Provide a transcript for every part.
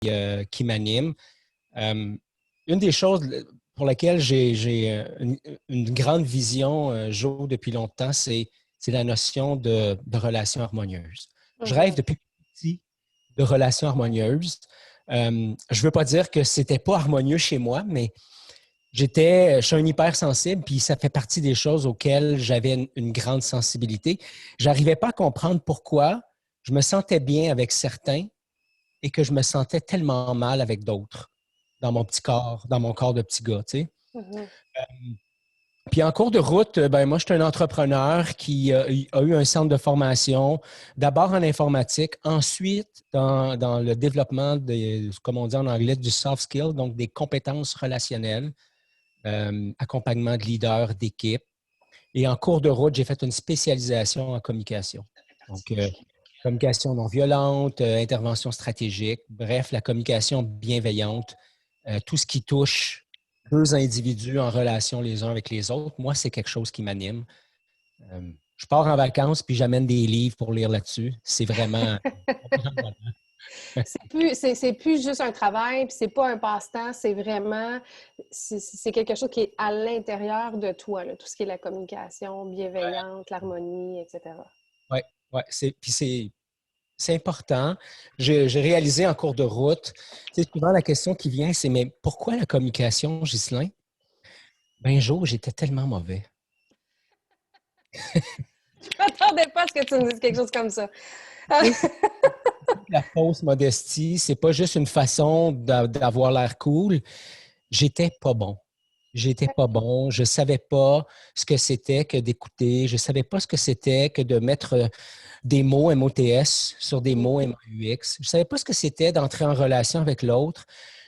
qui m'anime. Une des choses pour laquelle j'ai une grande vision, Jo, depuis longtemps, c'est la notion de relation harmonieuse. Je rêve depuis petit de relations harmonieuses. Je ne veux pas dire que c'était pas harmonieux chez moi, mais je suis un hypersensible, puis ça fait partie des choses auxquelles j'avais une grande sensibilité. Je n'arrivais pas à comprendre pourquoi je me sentais bien avec certains et que je me sentais tellement mal avec d'autres dans mon petit corps, dans mon corps de petit gars, tu sais. Puis en cours de route, ben moi, je suis un entrepreneur qui a eu un centre de formation, d'abord en informatique, ensuite dans le développement comme on dit en anglais, du soft skill, donc des compétences relationnelles, accompagnement de leaders, d'équipe. Et en cours de route, j'ai fait une spécialisation en communication. Donc, communication non violente, intervention stratégique, bref, la communication bienveillante, tout ce qui touche deux individus en relation les uns avec les autres, moi, c'est quelque chose qui m'anime. Je pars en vacances puis j'amène des livres pour lire là-dessus. C'est vraiment... C'est plus juste un travail, puis c'est pas un passe-temps, c'est vraiment, c'est quelque chose qui est à l'intérieur de toi, là, tout ce qui est la communication bienveillante, l'harmonie, etc. Oui, ouais, c'est important. J'ai réalisé en cours de route, souvent la question qui vient, c'est mais pourquoi la communication, Ghislain? Ben, Jo, j'étais tellement mauvais. Je m'attendais pas à ce que tu me dises quelque chose comme ça. La fausse modestie, c'est pas juste une façon d'avoir l'air cool. J'étais pas bon. J'étais pas bon. Je savais pas ce que c'était que d'écouter. Je savais pas ce que c'était que de mettre des mots MOTS sur des mots MAUX. Je savais pas ce que c'était d'entrer en relation avec l'autre.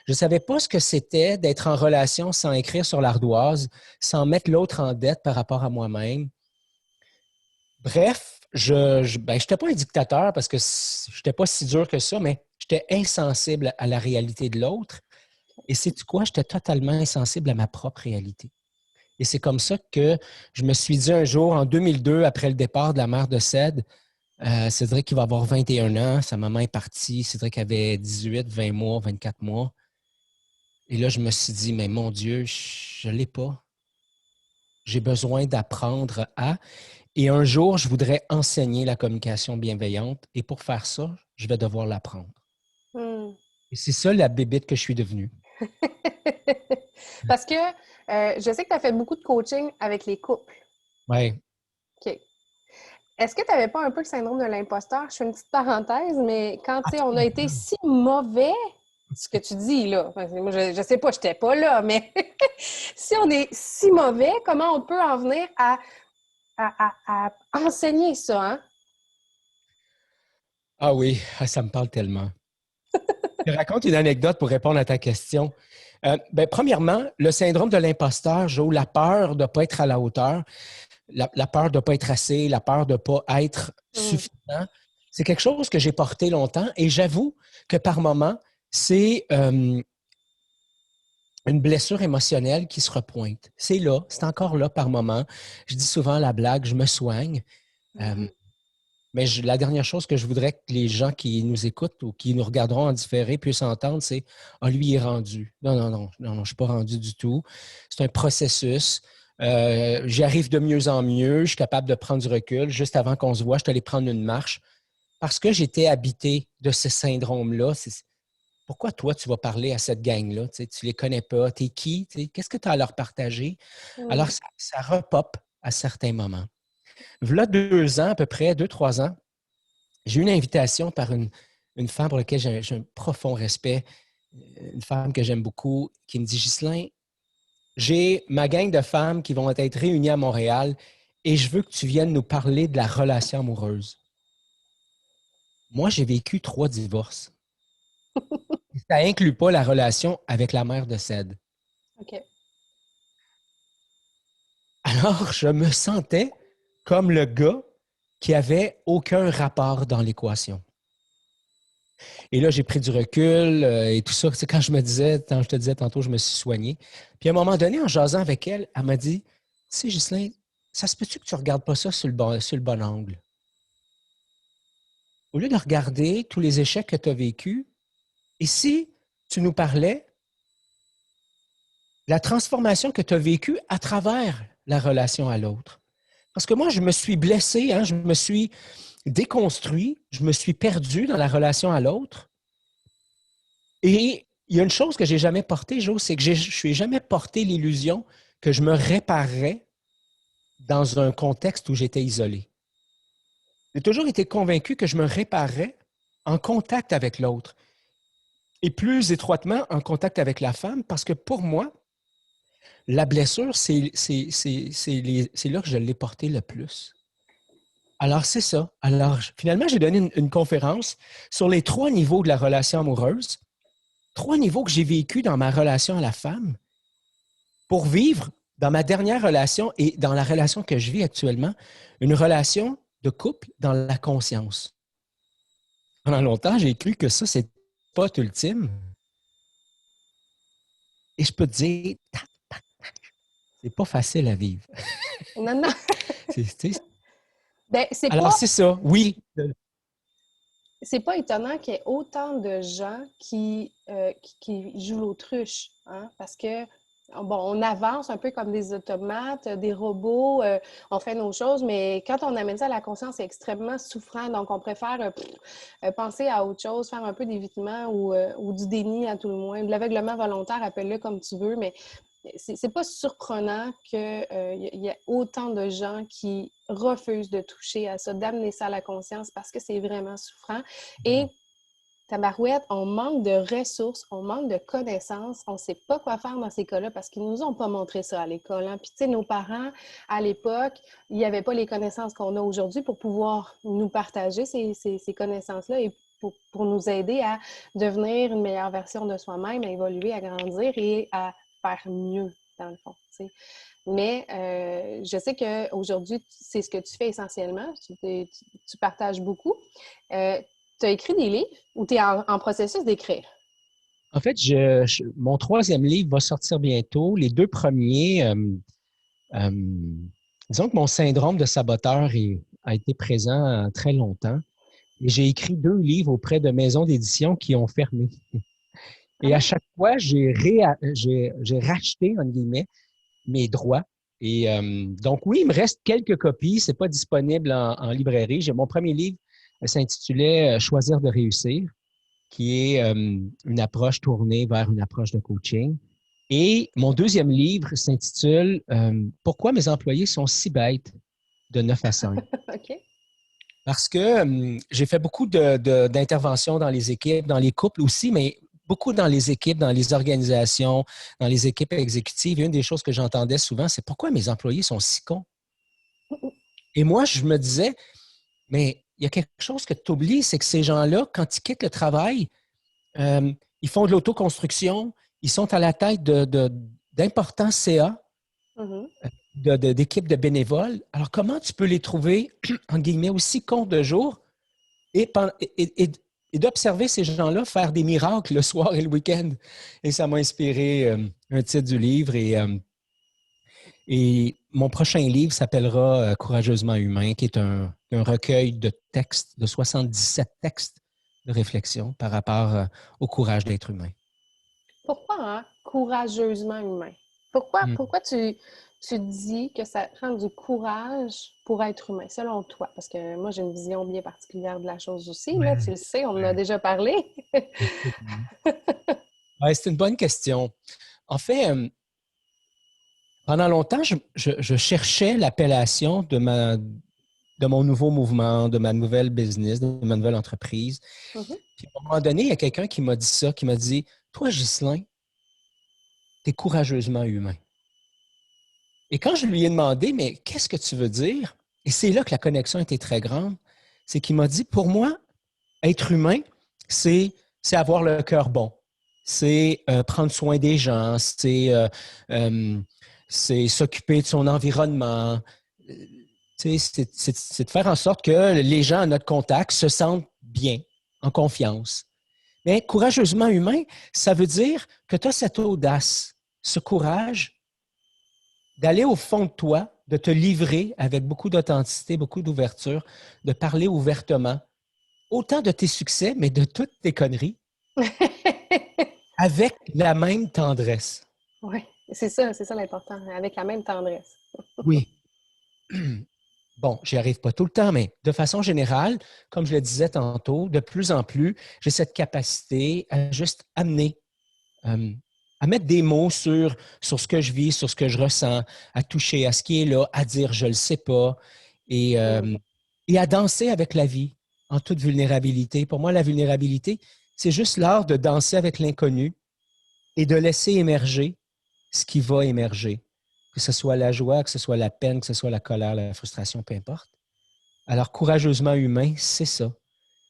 Je savais pas ce que c'était d'être en relation sans écrire sur l'ardoise, sans mettre l'autre en dette par rapport à moi-même. Bref, je n'étais pas un dictateur parce que je n'étais pas si dur que ça, mais j'étais insensible à la réalité de l'autre. Et sais-tu quoi? J'étais totalement insensible à ma propre réalité. Et c'est comme ça que je me suis dit un jour, en 2002, après le départ de la mère de Cède, Cédric qui va avoir 21 ans, sa maman est partie, Cédric avait 18, 20 mois, 24 mois. Et là, je me suis dit, mais mon Dieu, je ne l'ai pas. J'ai besoin d'apprendre à... Et un jour, je voudrais enseigner la communication bienveillante. Et pour faire ça, je vais devoir l'apprendre. Et c'est ça la bébite que je suis devenue. Parce que je sais que tu as fait beaucoup de coaching avec les couples. Oui. OK. Est-ce que tu n'avais pas un peu le syndrome de l'imposteur? Je fais une petite parenthèse, mais quand on a été si mauvais, ce que tu dis là, enfin, moi je sais pas, je n'étais pas là, mais si on est si mauvais, comment on peut en venir à enseigner ça, hein? Ah oui, ça me parle tellement. Je raconte une anecdote pour répondre à ta question. Premièrement, le syndrome de l'imposteur, Jo, la peur de ne pas être à la hauteur, la peur de ne pas être assez, la peur de ne pas être suffisant, c'est quelque chose que j'ai porté longtemps et j'avoue que par moments, c'est une blessure émotionnelle qui se repointe. C'est là, c'est encore là par moment. Je dis souvent la blague, je me soigne. Mais la dernière chose que je voudrais que les gens qui nous écoutent ou qui nous regarderont en différé puissent entendre, c'est « Ah, lui, il est rendu. » Non, je ne suis pas rendu du tout. C'est un processus. J'y arrive de mieux en mieux. Je suis capable de prendre du recul. Juste avant qu'on se voit, je suis allé prendre une marche parce que j'étais habité de ce syndrome-là. Pourquoi toi, tu vas parler à cette gang-là? Tu ne les connais pas. Tu es qui? Qu'est-ce que tu as à leur partager? Alors, ça repop à certains moments. Voilà 2 ans, à peu près, 2-3 ans, j'ai eu une invitation par une femme pour laquelle j'ai un profond respect, une femme que j'aime beaucoup, qui me dit, Ghislain, j'ai ma gang de femmes qui vont être réunies à Montréal et je veux que tu viennes nous parler de la relation amoureuse. Moi, j'ai vécu 3 divorces. Ça inclut pas la relation avec la mère de Cède. OK. Alors, je me sentais comme le gars qui avait aucun rapport dans l'équation. Et là, j'ai pris du recul et tout ça. C'est quand je te disais tantôt, je me suis soigné. Puis à un moment donné, en jasant avec elle, elle m'a dit, tu sais, Ghislain, ça se peut-tu que tu ne regardes pas ça sur le bon angle? Au lieu de regarder tous les échecs que tu as vécus Et si tu nous parlais de la transformation que tu as vécue à travers la relation à l'autre? Parce que moi, je me suis blessé, hein, je me suis déconstruit, je me suis perdu dans la relation à l'autre. Et il y a une chose que je n'ai jamais portée, Jo, c'est que je n'ai jamais porté l'illusion que je me réparerais dans un contexte où j'étais isolé. J'ai toujours été convaincu que je me réparerais en contact avec l'autre et plus étroitement en contact avec la femme parce que pour moi, la blessure, c'est là que je l'ai portée le plus. Alors, c'est ça. Alors, finalement, j'ai donné une conférence sur les 3 niveaux de la relation amoureuse, 3 niveaux que j'ai vécu dans ma relation à la femme pour vivre dans ma dernière relation et dans la relation que je vis actuellement, une relation de couple dans la conscience. Pendant longtemps, j'ai cru que ça, c'est pas ultime. Et je peux te dire, c'est pas facile à vivre. Non, non. Ben, Alors, c'est ça, oui. C'est pas étonnant qu'il y ait autant de gens qui jouent l'autruche, hein? Parce que, bon, on avance un peu comme des automates, des robots, on fait nos choses, mais quand on amène ça à la conscience, c'est extrêmement souffrant. Donc, on préfère penser à autre chose, faire un peu d'évitement ou du déni à tout le moins, de l'aveuglement volontaire, appelle-le comme tu veux, mais c'est pas surprenant qu'il y ait autant de gens qui refusent de toucher à ça, d'amener ça à la conscience parce que c'est vraiment souffrant. Et tabarouette, on manque de ressources, on manque de connaissances, on ne sait pas quoi faire dans ces cas-là parce qu'ils ne nous ont pas montré ça à l'école. Hein? Puis, tu sais, nos parents, à l'époque, il n'y avait pas les connaissances qu'on a aujourd'hui pour pouvoir nous partager ces connaissances-là et pour nous aider à devenir une meilleure version de soi-même, à évoluer, à grandir et à faire mieux, dans le fond. Tu sais. Mais je sais qu'aujourd'hui, c'est ce que tu fais essentiellement. Tu partages beaucoup. Tu as écrit des livres ou tu es en processus d'écrire? En fait, mon 3e livre va sortir bientôt. Les 2 premiers, disons que mon syndrome de saboteur a été présent très longtemps. Et j'ai écrit 2 livres auprès de maisons d'édition qui ont fermé. Et à chaque fois, j'ai racheté, entre guillemets, mes droits. Et donc, oui, il me reste quelques copies. Ce n'est pas disponible en librairie. Mon premier livre s'intitulait Choisir de réussir, qui est une approche tournée vers une approche de coaching. Et mon 2e livre s'intitule Pourquoi mes employés sont si bêtes de 9 à 5. OK. Parce que j'ai fait beaucoup d'interventions dans les équipes, dans les couples aussi, mais beaucoup dans les équipes, dans les organisations, dans les équipes exécutives. Et une des choses que j'entendais souvent, c'est pourquoi mes employés sont si cons? Et moi, je me disais, mais il y a quelque chose que tu oublies, c'est que ces gens-là, quand ils quittent le travail, ils font de l'autoconstruction, ils sont à la tête d'importants CA, d'équipes de bénévoles. Alors, comment tu peux les trouver, en guillemets, aussi cons de jour et d'observer ces gens-là faire des miracles le soir et le week-end? Et ça m'a inspiré un titre du livre et mon prochain livre s'appellera Courageusement humain, qui est un recueil de textes, de 77 textes de réflexion par rapport au courage d'être humain. Pourquoi, hein? Courageusement humain? Pourquoi tu dis que ça prend du courage pour être humain, selon toi? Parce que moi, j'ai une vision bien particulière de la chose aussi. Là, tu le sais, on en a déjà parlé. Ouais, c'est une bonne question. En fait, pendant longtemps, je cherchais l'appellation de mon nouveau mouvement, de ma nouvelle business, de ma nouvelle entreprise. Puis à un moment donné, il y a quelqu'un qui m'a dit ça, qui m'a dit « Toi, Ghislain, tu es courageusement humain. » Et quand je lui ai demandé « Mais qu'est-ce que tu veux dire? » Et c'est là que la connexion était très grande. C'est qu'il m'a dit « Pour moi, être humain, c'est avoir le cœur bon. C'est prendre soin des gens. C'est s'occuper de son environnement. C'est de faire en sorte que les gens à notre contact se sentent bien, en confiance. Mais courageusement humain, ça veut dire que tu as cette audace, ce courage d'aller au fond de toi, de te livrer avec beaucoup d'authenticité, beaucoup d'ouverture, de parler ouvertement, autant de tes succès, mais de toutes tes conneries. avec la même tendresse. Oui, c'est ça l'important, avec la même tendresse. Oui. Bon, j'y arrive pas tout le temps, mais de façon générale, comme je le disais tantôt, de plus en plus, j'ai cette capacité à juste amener, euh, à mettre des mots sur ce que je vis, sur ce que je ressens, à toucher à ce qui est là, à dire je le sais pas et, Mm. euh, et à danser avec la vie en toute vulnérabilité. Pour moi, la vulnérabilité, c'est juste l'art de danser avec l'inconnu et de laisser émerger ce qui va émerger, que ce soit la joie, que ce soit la peine, que ce soit la colère, la frustration, peu importe. Alors, courageusement humain, c'est ça.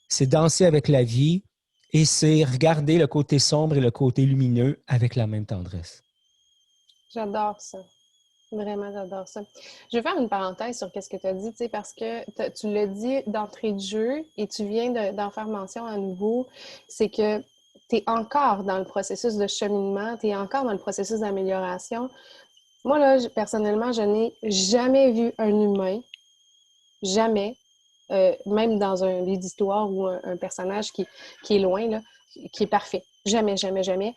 C'est danser avec la vie et c'est regarder le côté sombre et le côté lumineux avec la même tendresse. J'adore ça. Vraiment, j'adore ça. Je vais faire une parenthèse sur ce que tu as dit, tu sais, parce que tu l'as dit d'entrée de jeu et tu viens d'en faire mention à nouveau, c'est que tu es encore dans le processus de cheminement, tu es encore dans le processus d'amélioration. Moi, là, personnellement, je n'ai jamais vu un humain, jamais, même dans un livre d'histoire ou un personnage qui est loin, là, qui est parfait. Jamais, jamais, jamais.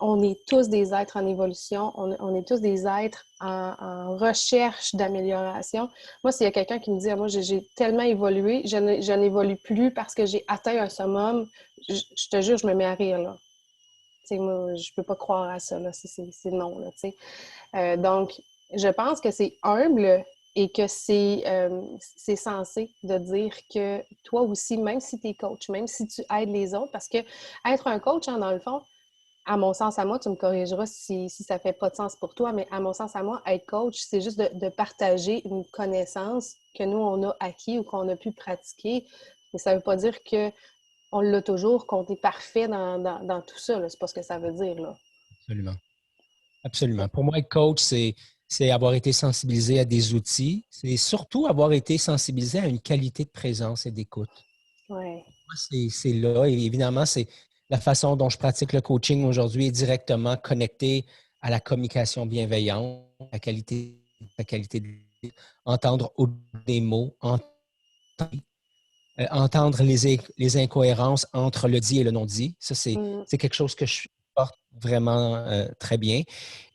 On est tous des êtres en évolution, on est tous des êtres en recherche d'amélioration. Moi, s'il y a quelqu'un qui me dit, ah, moi, j'ai tellement évolué, je n'évolue plus parce que j'ai atteint un summum, je te jure, je me mets à rire, là. T'sais, moi, je peux pas croire à ça, là. C'est non, là, tu sais. Donc, je pense que c'est humble et que c'est censé de dire que toi aussi, même si tu es coach, même si tu aides les autres, parce que être un coach, hein, dans le fond, à mon sens à moi, tu me corrigeras si ça fait pas de sens pour toi, mais à mon sens à moi, être coach, c'est juste de partager une connaissance que nous, on a acquis ou qu'on a pu pratiquer. Mais ça veut pas dire qu'on l'a toujours, qu'on est parfait dans tout ça. C'est pas ce que ça veut dire, là. Absolument. Absolument. Pour moi, être coach, c'est avoir été sensibilisé à des outils. C'est surtout avoir été sensibilisé à une qualité de présence et d'écoute. Ouais. C'est là. Et évidemment, c'est la façon dont je pratique le coaching aujourd'hui est directement connectée à la communication bienveillante, la qualité de entendre des mots, entendre les incohérences entre le dit et le non-dit. Ça, Mm. c'est quelque chose que je porte vraiment très bien.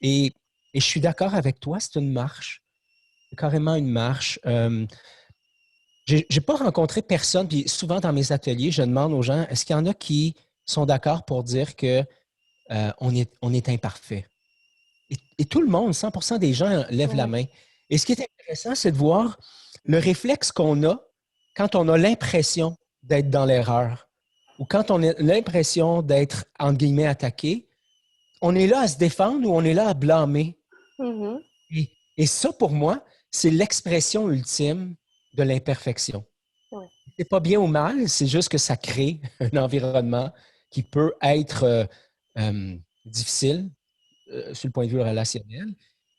Et, et je suis d'accord avec toi, c'est une marche. C'est carrément une marche. J'ai pas rencontré personne, puis souvent dans mes ateliers, je demande aux gens, est-ce qu'il y en a qui sont d'accord pour dire que on est imparfait? Et tout le monde, 100% des gens lèvent la Ouais. main. Et ce qui est intéressant, c'est de voir le réflexe qu'on a quand on a l'impression d'être dans l'erreur ou quand on a l'impression d'être, entre guillemets, attaqué. On est là à se défendre ou on est là à blâmer. Mm-hmm. Et ça, pour moi, c'est l'expression ultime de l'imperfection. Ouais. C'est pas bien ou mal, c'est juste que ça crée un environnement qui peut être difficile sur le point de vue relationnel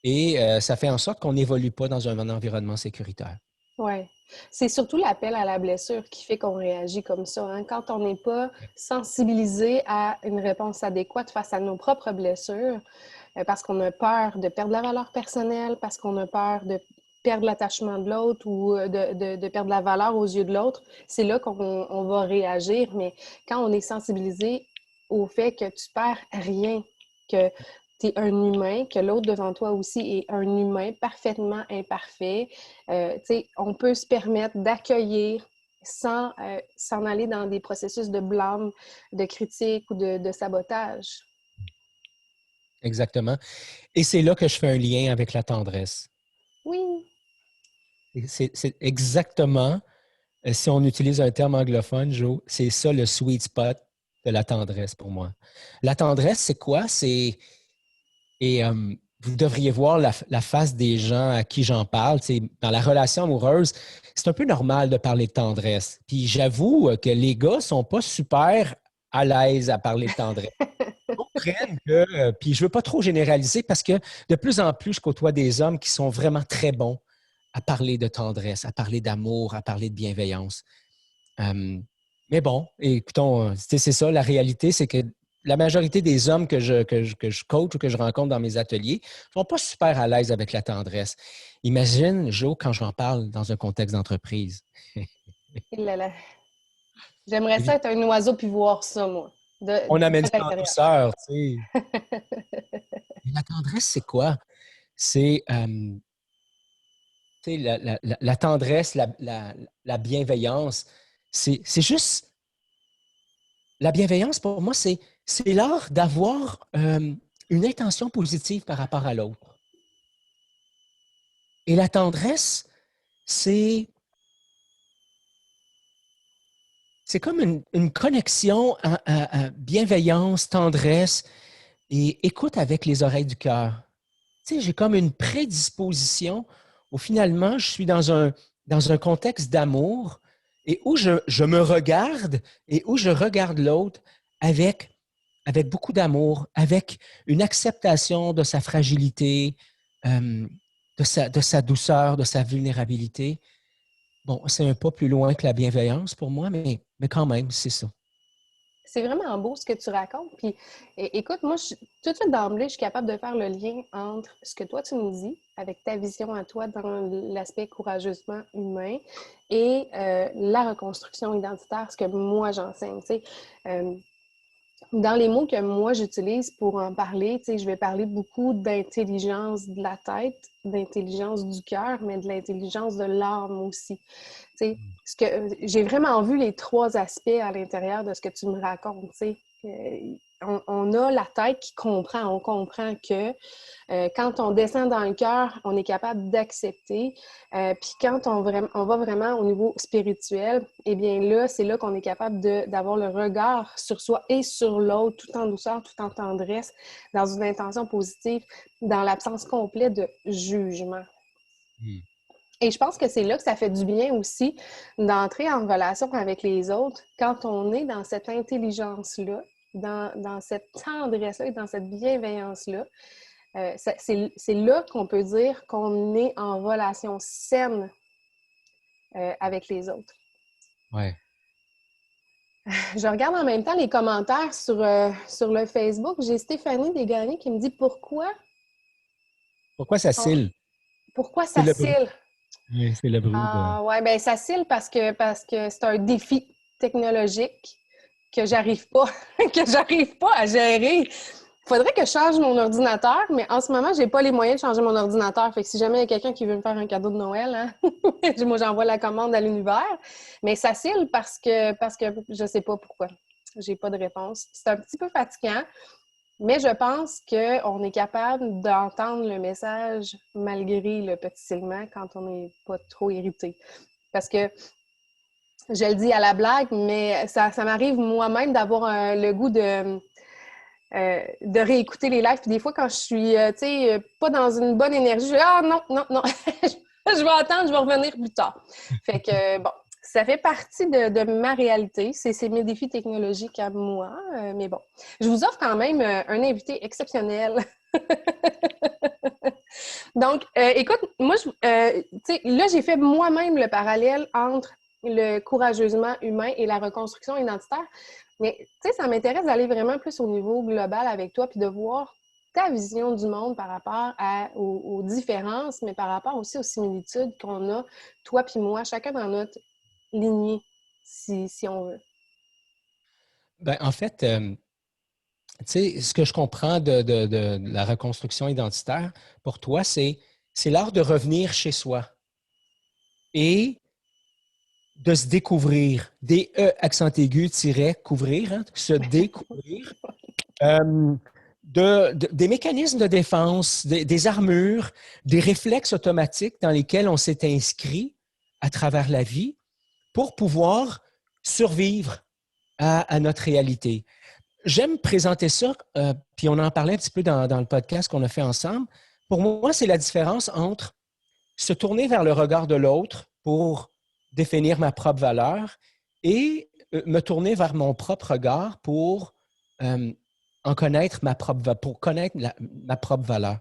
et ça fait en sorte qu'on n'évolue pas dans un environnement sécuritaire. Ouais. C'est surtout l'appel à la blessure qui fait qu'on réagit comme ça, hein. Quand on n'est pas sensibilisé à une réponse adéquate face à nos propres blessures, parce qu'on a peur de perdre la valeur personnelle, parce qu'on a peur de perdre l'attachement de l'autre ou de perdre la valeur aux yeux de l'autre, c'est là qu'on va réagir. Mais quand on est sensibilisé au fait que tu perds rien, que tu es un humain, que l'autre devant toi aussi est un humain parfaitement imparfait, on peut se permettre d'accueillir sans s'en aller dans des processus de blâme, de critique ou de sabotage. Exactement. Et c'est là que je fais un lien avec la tendresse. Oui. C'est exactement, si on utilise un terme anglophone, Joe, c'est ça le sweet spot de la tendresse pour moi. La tendresse, c'est quoi? Et vous devriez voir la face des gens à qui j'en parle. T'sais, dans la relation amoureuse, c'est un peu normal de parler de tendresse. Puis j'avoue que les gars ne sont pas super à l'aise à parler de tendresse. Ils comprennent que, puis je ne veux pas trop généraliser parce que de plus en plus, je côtoie des hommes qui sont vraiment très bons à parler de tendresse, à parler d'amour, à parler de bienveillance. Euh, mais bon, écoutons, c'est ça, la réalité, c'est que la majorité des hommes que je coach ou que je rencontre dans mes ateliers ne sont pas super à l'aise avec la tendresse. Imagine, Joe, quand j'en parle dans un contexte d'entreprise. Et là, là. J'aimerais ça être un oiseau puis voir ça, moi. On amène à ça en l'intérieur. douceur, tu sais. La tendresse, c'est quoi? C'est tu sais, la tendresse, la bienveillance. C'est juste... La bienveillance, pour moi, c'est l'art d'avoir une intention positive par rapport à l'autre. Et la tendresse, c'est comme une connexion à bienveillance, tendresse et écoute avec les oreilles du cœur. Tu sais, j'ai comme une prédisposition où finalement, je suis dans un contexte d'amour et où je me regarde et où je regarde l'autre avec, avec beaucoup d'amour, avec une acceptation de sa fragilité, euh, de sa douceur, de sa vulnérabilité. Bon, c'est un pas plus loin que la bienveillance pour moi, mais quand même, c'est ça. C'est vraiment beau ce que tu racontes. Puis, écoute, moi, tout de suite d'emblée, je suis capable de faire le lien entre ce que toi, tu nous dis, avec ta vision à toi dans l'aspect courageusement humain, et la reconstruction identitaire, ce que moi, j'enseigne. Tu sais, dans les mots que moi, j'utilise pour en parler, tu sais, je vais parler beaucoup d'intelligence de la tête, d'intelligence du cœur, mais de l'intelligence de l'âme aussi. Tu sais, ce que j'ai vraiment vu les trois aspects à l'intérieur de ce que tu me racontes. Tu sais. On a la tête qui comprend. On comprend que quand on descend dans le cœur, on est capable d'accepter. Puis quand on va vraiment au niveau spirituel, eh bien là, c'est là qu'on est capable d'avoir le regard sur soi et sur l'autre, tout en douceur, tout en tendresse, dans une intention positive, dans l'absence complète de jugement. Mm. Et je pense que c'est là que ça fait du bien aussi d'entrer en relation avec les autres quand on est dans cette intelligence-là, dans cette tendresse-là et dans cette bienveillance-là. C'est là qu'on peut dire qu'on est en relation saine avec les autres. Ouais. Je regarde en même temps les commentaires sur le Facebook. J'ai Stéphanie Desgagnés qui me dit Pourquoi ça on- cille? pourquoi C'est ça le bruit. cille. Oui, c'est le bruit de... Ah ouais, ben ça cille parce que c'est un défi technologique que j'arrive pas que j'arrive pas à gérer. Il faudrait que je change mon ordinateur, mais en ce moment, j'ai pas les moyens de changer mon ordinateur. Fait que si jamais il y a quelqu'un qui veut me faire un cadeau de Noël, hein, moi j'envoie la commande à l'univers. Mais ça cille parce que je sais pas pourquoi. J'ai pas de réponse. C'est un petit peu fatigant, mais je pense qu'on est capable d'entendre le message malgré le petit silement quand on n'est pas trop irrité. Parce que je le dis à la blague, mais ça m'arrive moi-même d'avoir le goût de réécouter les lives. Puis des fois, quand je suis, tu sais, pas dans une bonne énergie, je dis « Ah non, non, non, je vais attendre, je vais revenir plus tard. » Fait que, bon, ça fait partie de ma réalité. C'est mes défis technologiques à moi, mais bon. Je vous offre quand même un invité exceptionnel. Donc, écoute, moi, tu sais, là, j'ai fait moi-même le parallèle entre le courageusement humain et la reconstruction identitaire. Mais, tu sais, ça m'intéresse d'aller vraiment plus au niveau global avec toi, puis de voir ta vision du monde par rapport aux différences, mais par rapport aussi aux similitudes qu'on a, toi puis moi, chacun dans notre lignée, si on veut. Ben, en fait, tu sais, ce que je comprends de la reconstruction identitaire, pour toi, c'est l'art de revenir chez soi et de se découvrir. Des E accent aigu, tiret, couvrir, hein, se découvrir. Euh, des mécanismes de défense, des armures, des réflexes automatiques dans lesquels on s'est inscrit à travers la vie pour pouvoir survivre à notre réalité. J'aime présenter ça, puis on en parlait un petit peu dans le podcast qu'on a fait ensemble. Pour moi, c'est la différence entre se tourner vers le regard de l'autre pour définir ma propre valeur et me tourner vers mon propre regard pour euh, en connaître pour connaître ma propre valeur.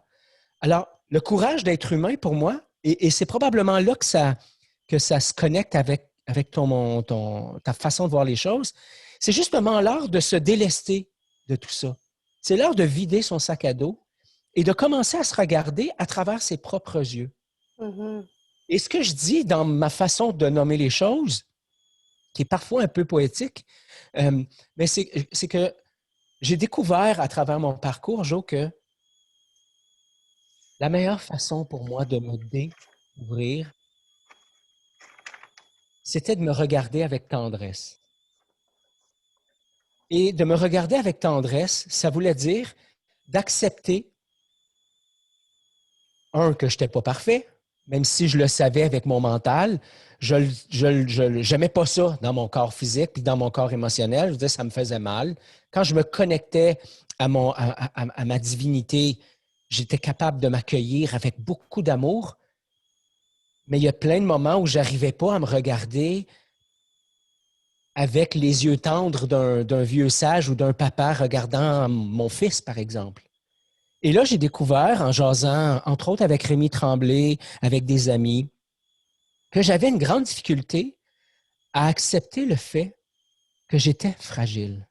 Alors, le courage d'être humain pour moi, et c'est probablement là que ça se connecte avec ta façon de voir les choses, c'est justement l'art de se délester de tout ça. C'est l'art de vider son sac à dos et de commencer à se regarder à travers ses propres yeux. Mm-hmm. Et ce que je dis dans ma façon de nommer les choses, qui est parfois un peu poétique, mais c'est que J'ai découvert à travers mon parcours, Jo, que la meilleure façon pour moi de me découvrir, c'était de me regarder avec tendresse. Et de me regarder avec tendresse, ça voulait dire d'accepter, que je n'étais pas parfait, même si je le savais avec mon mental, je n'aimais pas ça dans mon corps physique et dans mon corps émotionnel. Je veux dire, ça me faisait mal. Quand je me connectais à ma divinité, j'étais capable de m'accueillir avec beaucoup d'amour, mais il y a plein de moments où je n'arrivais pas à me regarder avec les yeux tendres d'un vieux sage ou d'un papa regardant mon fils, par exemple. Et là, j'ai découvert, en jasant, entre autres avec Rémi Tremblay, avec des amis, que j'avais une grande difficulté à accepter le fait que j'étais fragile.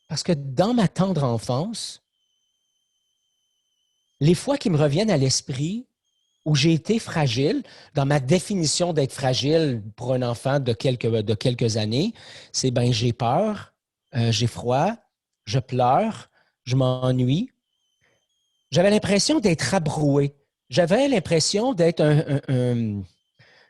Parce que dans ma tendre enfance, les fois qui me reviennent à l'esprit où j'ai été fragile, dans ma définition d'être fragile pour un enfant de quelques années, c'est ben j'ai peur, j'ai froid, je pleure, je m'ennuie. J'avais l'impression d'être rabroué. J'avais l'impression d'être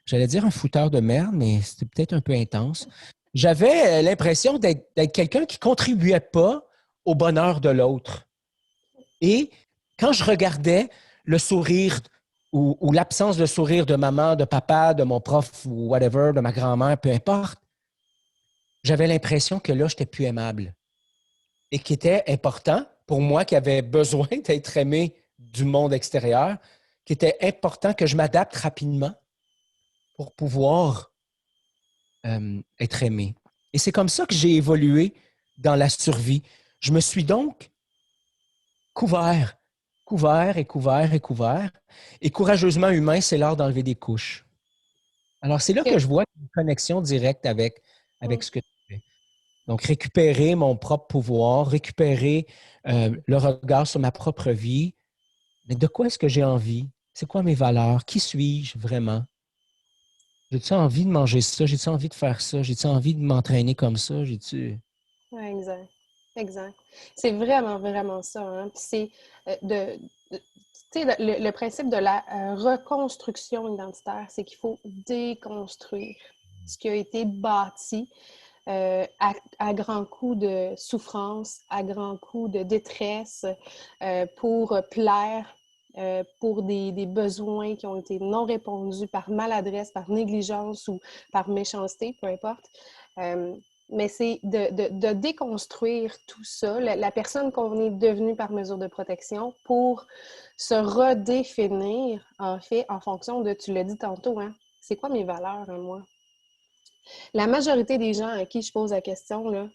j'allais dire un fouteur de merde, mais c'était peut-être un peu intense. J'avais l'impression d'être quelqu'un qui ne contribuait pas au bonheur de l'autre. Et quand je regardais le sourire ou l'absence de sourire de maman, de papa, de mon prof ou whatever, de ma grand-mère, peu importe, j'avais l'impression que là, je n'étais plus aimable. Et qui était important pour moi qui avait besoin d'être aimé du monde extérieur, qui était important que je m'adapte rapidement pour pouvoir être aimé. Et c'est comme ça que j'ai évolué dans la survie. Je me suis donc couvert, couvert et couvert et couvert. Et courageusement humain, c'est l'art d'enlever des couches. Alors, c'est là que OK. je vois une connexion directe avec ce que tu fais. Donc, récupérer mon propre pouvoir, récupérer le regard sur ma propre vie. Mais de quoi est-ce que j'ai envie? C'est quoi mes valeurs? Qui suis-je vraiment? J'ai-tu envie de manger ça? J'ai-tu envie de faire ça? J'ai-tu envie de m'entraîner comme ça? J'ai-tu... Ouais, exact. Exact. C'est vraiment, vraiment ça. Hein. Puis c'est tu sais, le principe de la reconstruction identitaire, c'est qu'il faut déconstruire ce qui a été bâti à grands coups de souffrance, à grands coups de détresse, pour plaire, pour des besoins qui ont été non répondus par maladresse, par négligence ou par méchanceté, peu importe. Euh, mais c'est de déconstruire tout ça, la personne qu'on est devenue par mesure de protection, pour se redéfinir, en fait, en fonction de, tu l'as dit tantôt, hein, c'est quoi mes valeurs, hein, moi? La majorité des gens à qui je pose la question, là,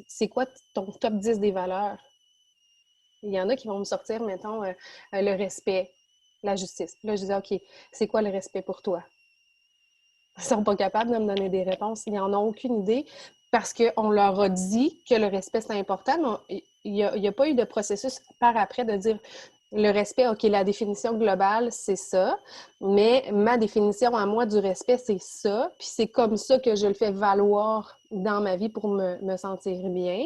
c'est quoi ton top 10 des valeurs? Il y en a qui vont me sortir, mettons, le respect, la justice. Là, je dis, OK, c'est quoi le respect pour toi? Ils ne sont pas capables de me donner des réponses. Ils n'en ont aucune idée parce qu'on leur a dit que le respect, c'est important, mais il n'y a pas eu de processus par après de dire le respect, OK, la définition globale, c'est ça, mais ma définition à moi du respect, c'est ça, puis c'est comme ça que je le fais valoir dans ma vie pour me sentir bien.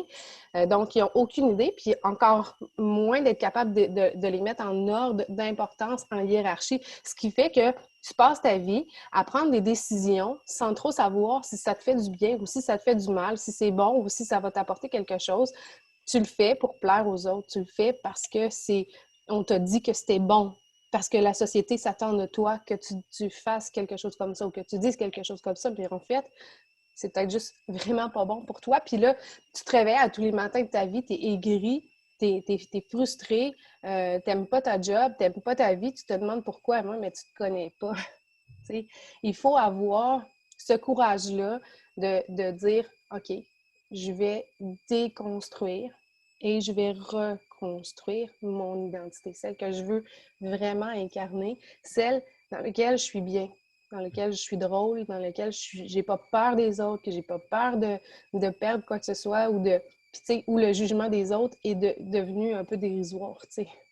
Donc, ils n'ont aucune idée, puis encore moins d'être capable de les mettre en ordre d'importance, en hiérarchie, ce qui fait que tu passes ta vie à prendre des décisions sans trop savoir si ça te fait du bien ou si ça te fait du mal, si c'est bon ou si ça va t'apporter quelque chose. Tu le fais pour plaire aux autres. Tu le fais parce que on t'a dit que c'était bon. Parce que la société s'attend de toi que tu fasses quelque chose comme ça ou que tu dises quelque chose comme ça. Puis en fait, c'est peut-être juste vraiment pas bon pour toi. Puis là, tu te réveilles à tous les matins de ta vie, tu es aigri, tu es frustré, t'aimes pas ta job, t'aimes pas ta vie, tu te demandes pourquoi, moi, mais tu te connais pas. Il faut avoir ce courage-là de dire, OK, je vais déconstruire et je vais reconstruire mon identité, celle que je veux vraiment incarner, celle dans laquelle je suis bien, dans laquelle je suis drôle, dans laquelle je n'ai pas peur des autres, que j'ai pas peur de perdre quoi que ce soit ou où le jugement des autres est devenu un peu dérisoire,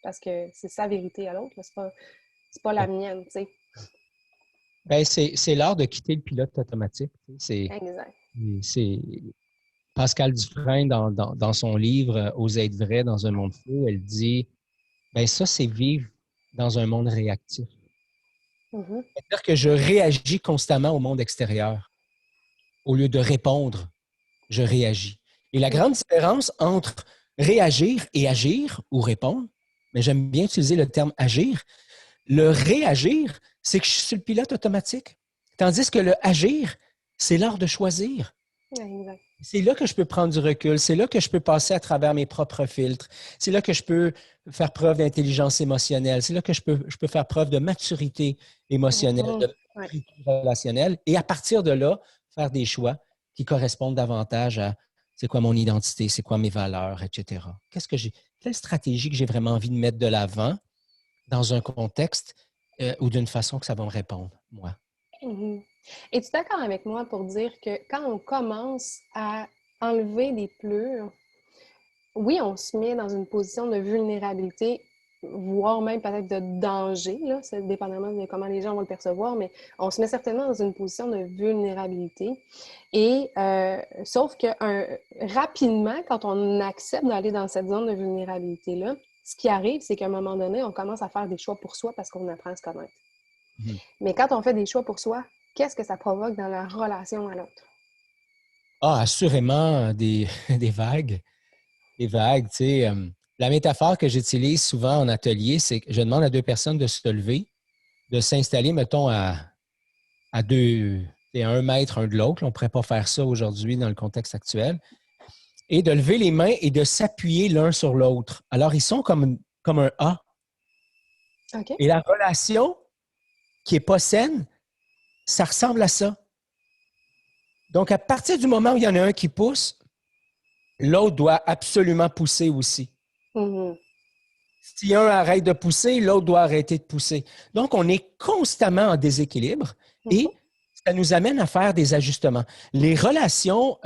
parce que c'est sa vérité à l'autre, c'est pas la mienne, tu sais. Ben, c'est l'art de quitter le pilote automatique. C'est, Exact. c'est, Pascal Dufresne, dans son livre Oser être vrai dans un monde fou, elle dit, ben ça, c'est vivre dans un monde réactif. Mhm. C'est-à-dire que je réagis constamment au monde extérieur. Au lieu de répondre, je réagis. Et la grande différence entre réagir et agir ou répondre, mais j'aime bien utiliser le terme agir, le réagir, c'est que je suis sur le pilote automatique. Tandis que le agir, c'est l'art de choisir. Exact. C'est là que je peux prendre du recul, c'est là que je peux passer à travers mes propres filtres, c'est là que je peux faire preuve d'intelligence émotionnelle, c'est là que je peux faire preuve de maturité émotionnelle, Mhm. de Ouais. maturité relationnelle, et à partir de là, faire des choix qui correspondent davantage à c'est quoi mon identité, c'est quoi mes valeurs, etc. Quelle stratégie que j'ai vraiment envie de mettre de l'avant dans un contexte ou d'une façon que ça va me répondre, moi. Mhm. Es-tu d'accord avec moi pour dire que quand on commence à enlever des pleurs, oui, on se met dans une position de vulnérabilité, voire même peut-être de danger, là, c'est dépendamment de comment les gens vont le percevoir, mais on se met certainement dans une position de vulnérabilité. Et sauf que rapidement, quand on accepte d'aller dans cette zone de vulnérabilité-là, ce qui arrive, c'est qu'à un moment donné, on commence à faire des choix pour soi parce qu'on apprend à se connaître. Mhm. Mais quand on fait des choix pour soi, qu'est-ce que ça provoque dans la relation à l'autre? Ah, assurément des vagues. Des vagues, tu sais. La métaphore que j'utilise souvent en atelier, c'est que je demande à deux personnes de se lever, de s'installer, mettons, à deux, et à 1 mètre un de l'autre. On ne pourrait pas faire ça aujourd'hui dans le contexte actuel. Et de lever les mains et de s'appuyer l'un sur l'autre. Alors, ils sont comme un A. OK? Et la relation qui n'est pas saine, ça ressemble à ça. Donc, à partir du moment où il y en a un qui pousse, l'autre doit absolument pousser aussi. Mhm. Si un arrête de pousser, l'autre doit arrêter de pousser. Donc, on est constamment en déséquilibre Mhm. et ça nous amène à faire des ajustements. Les relations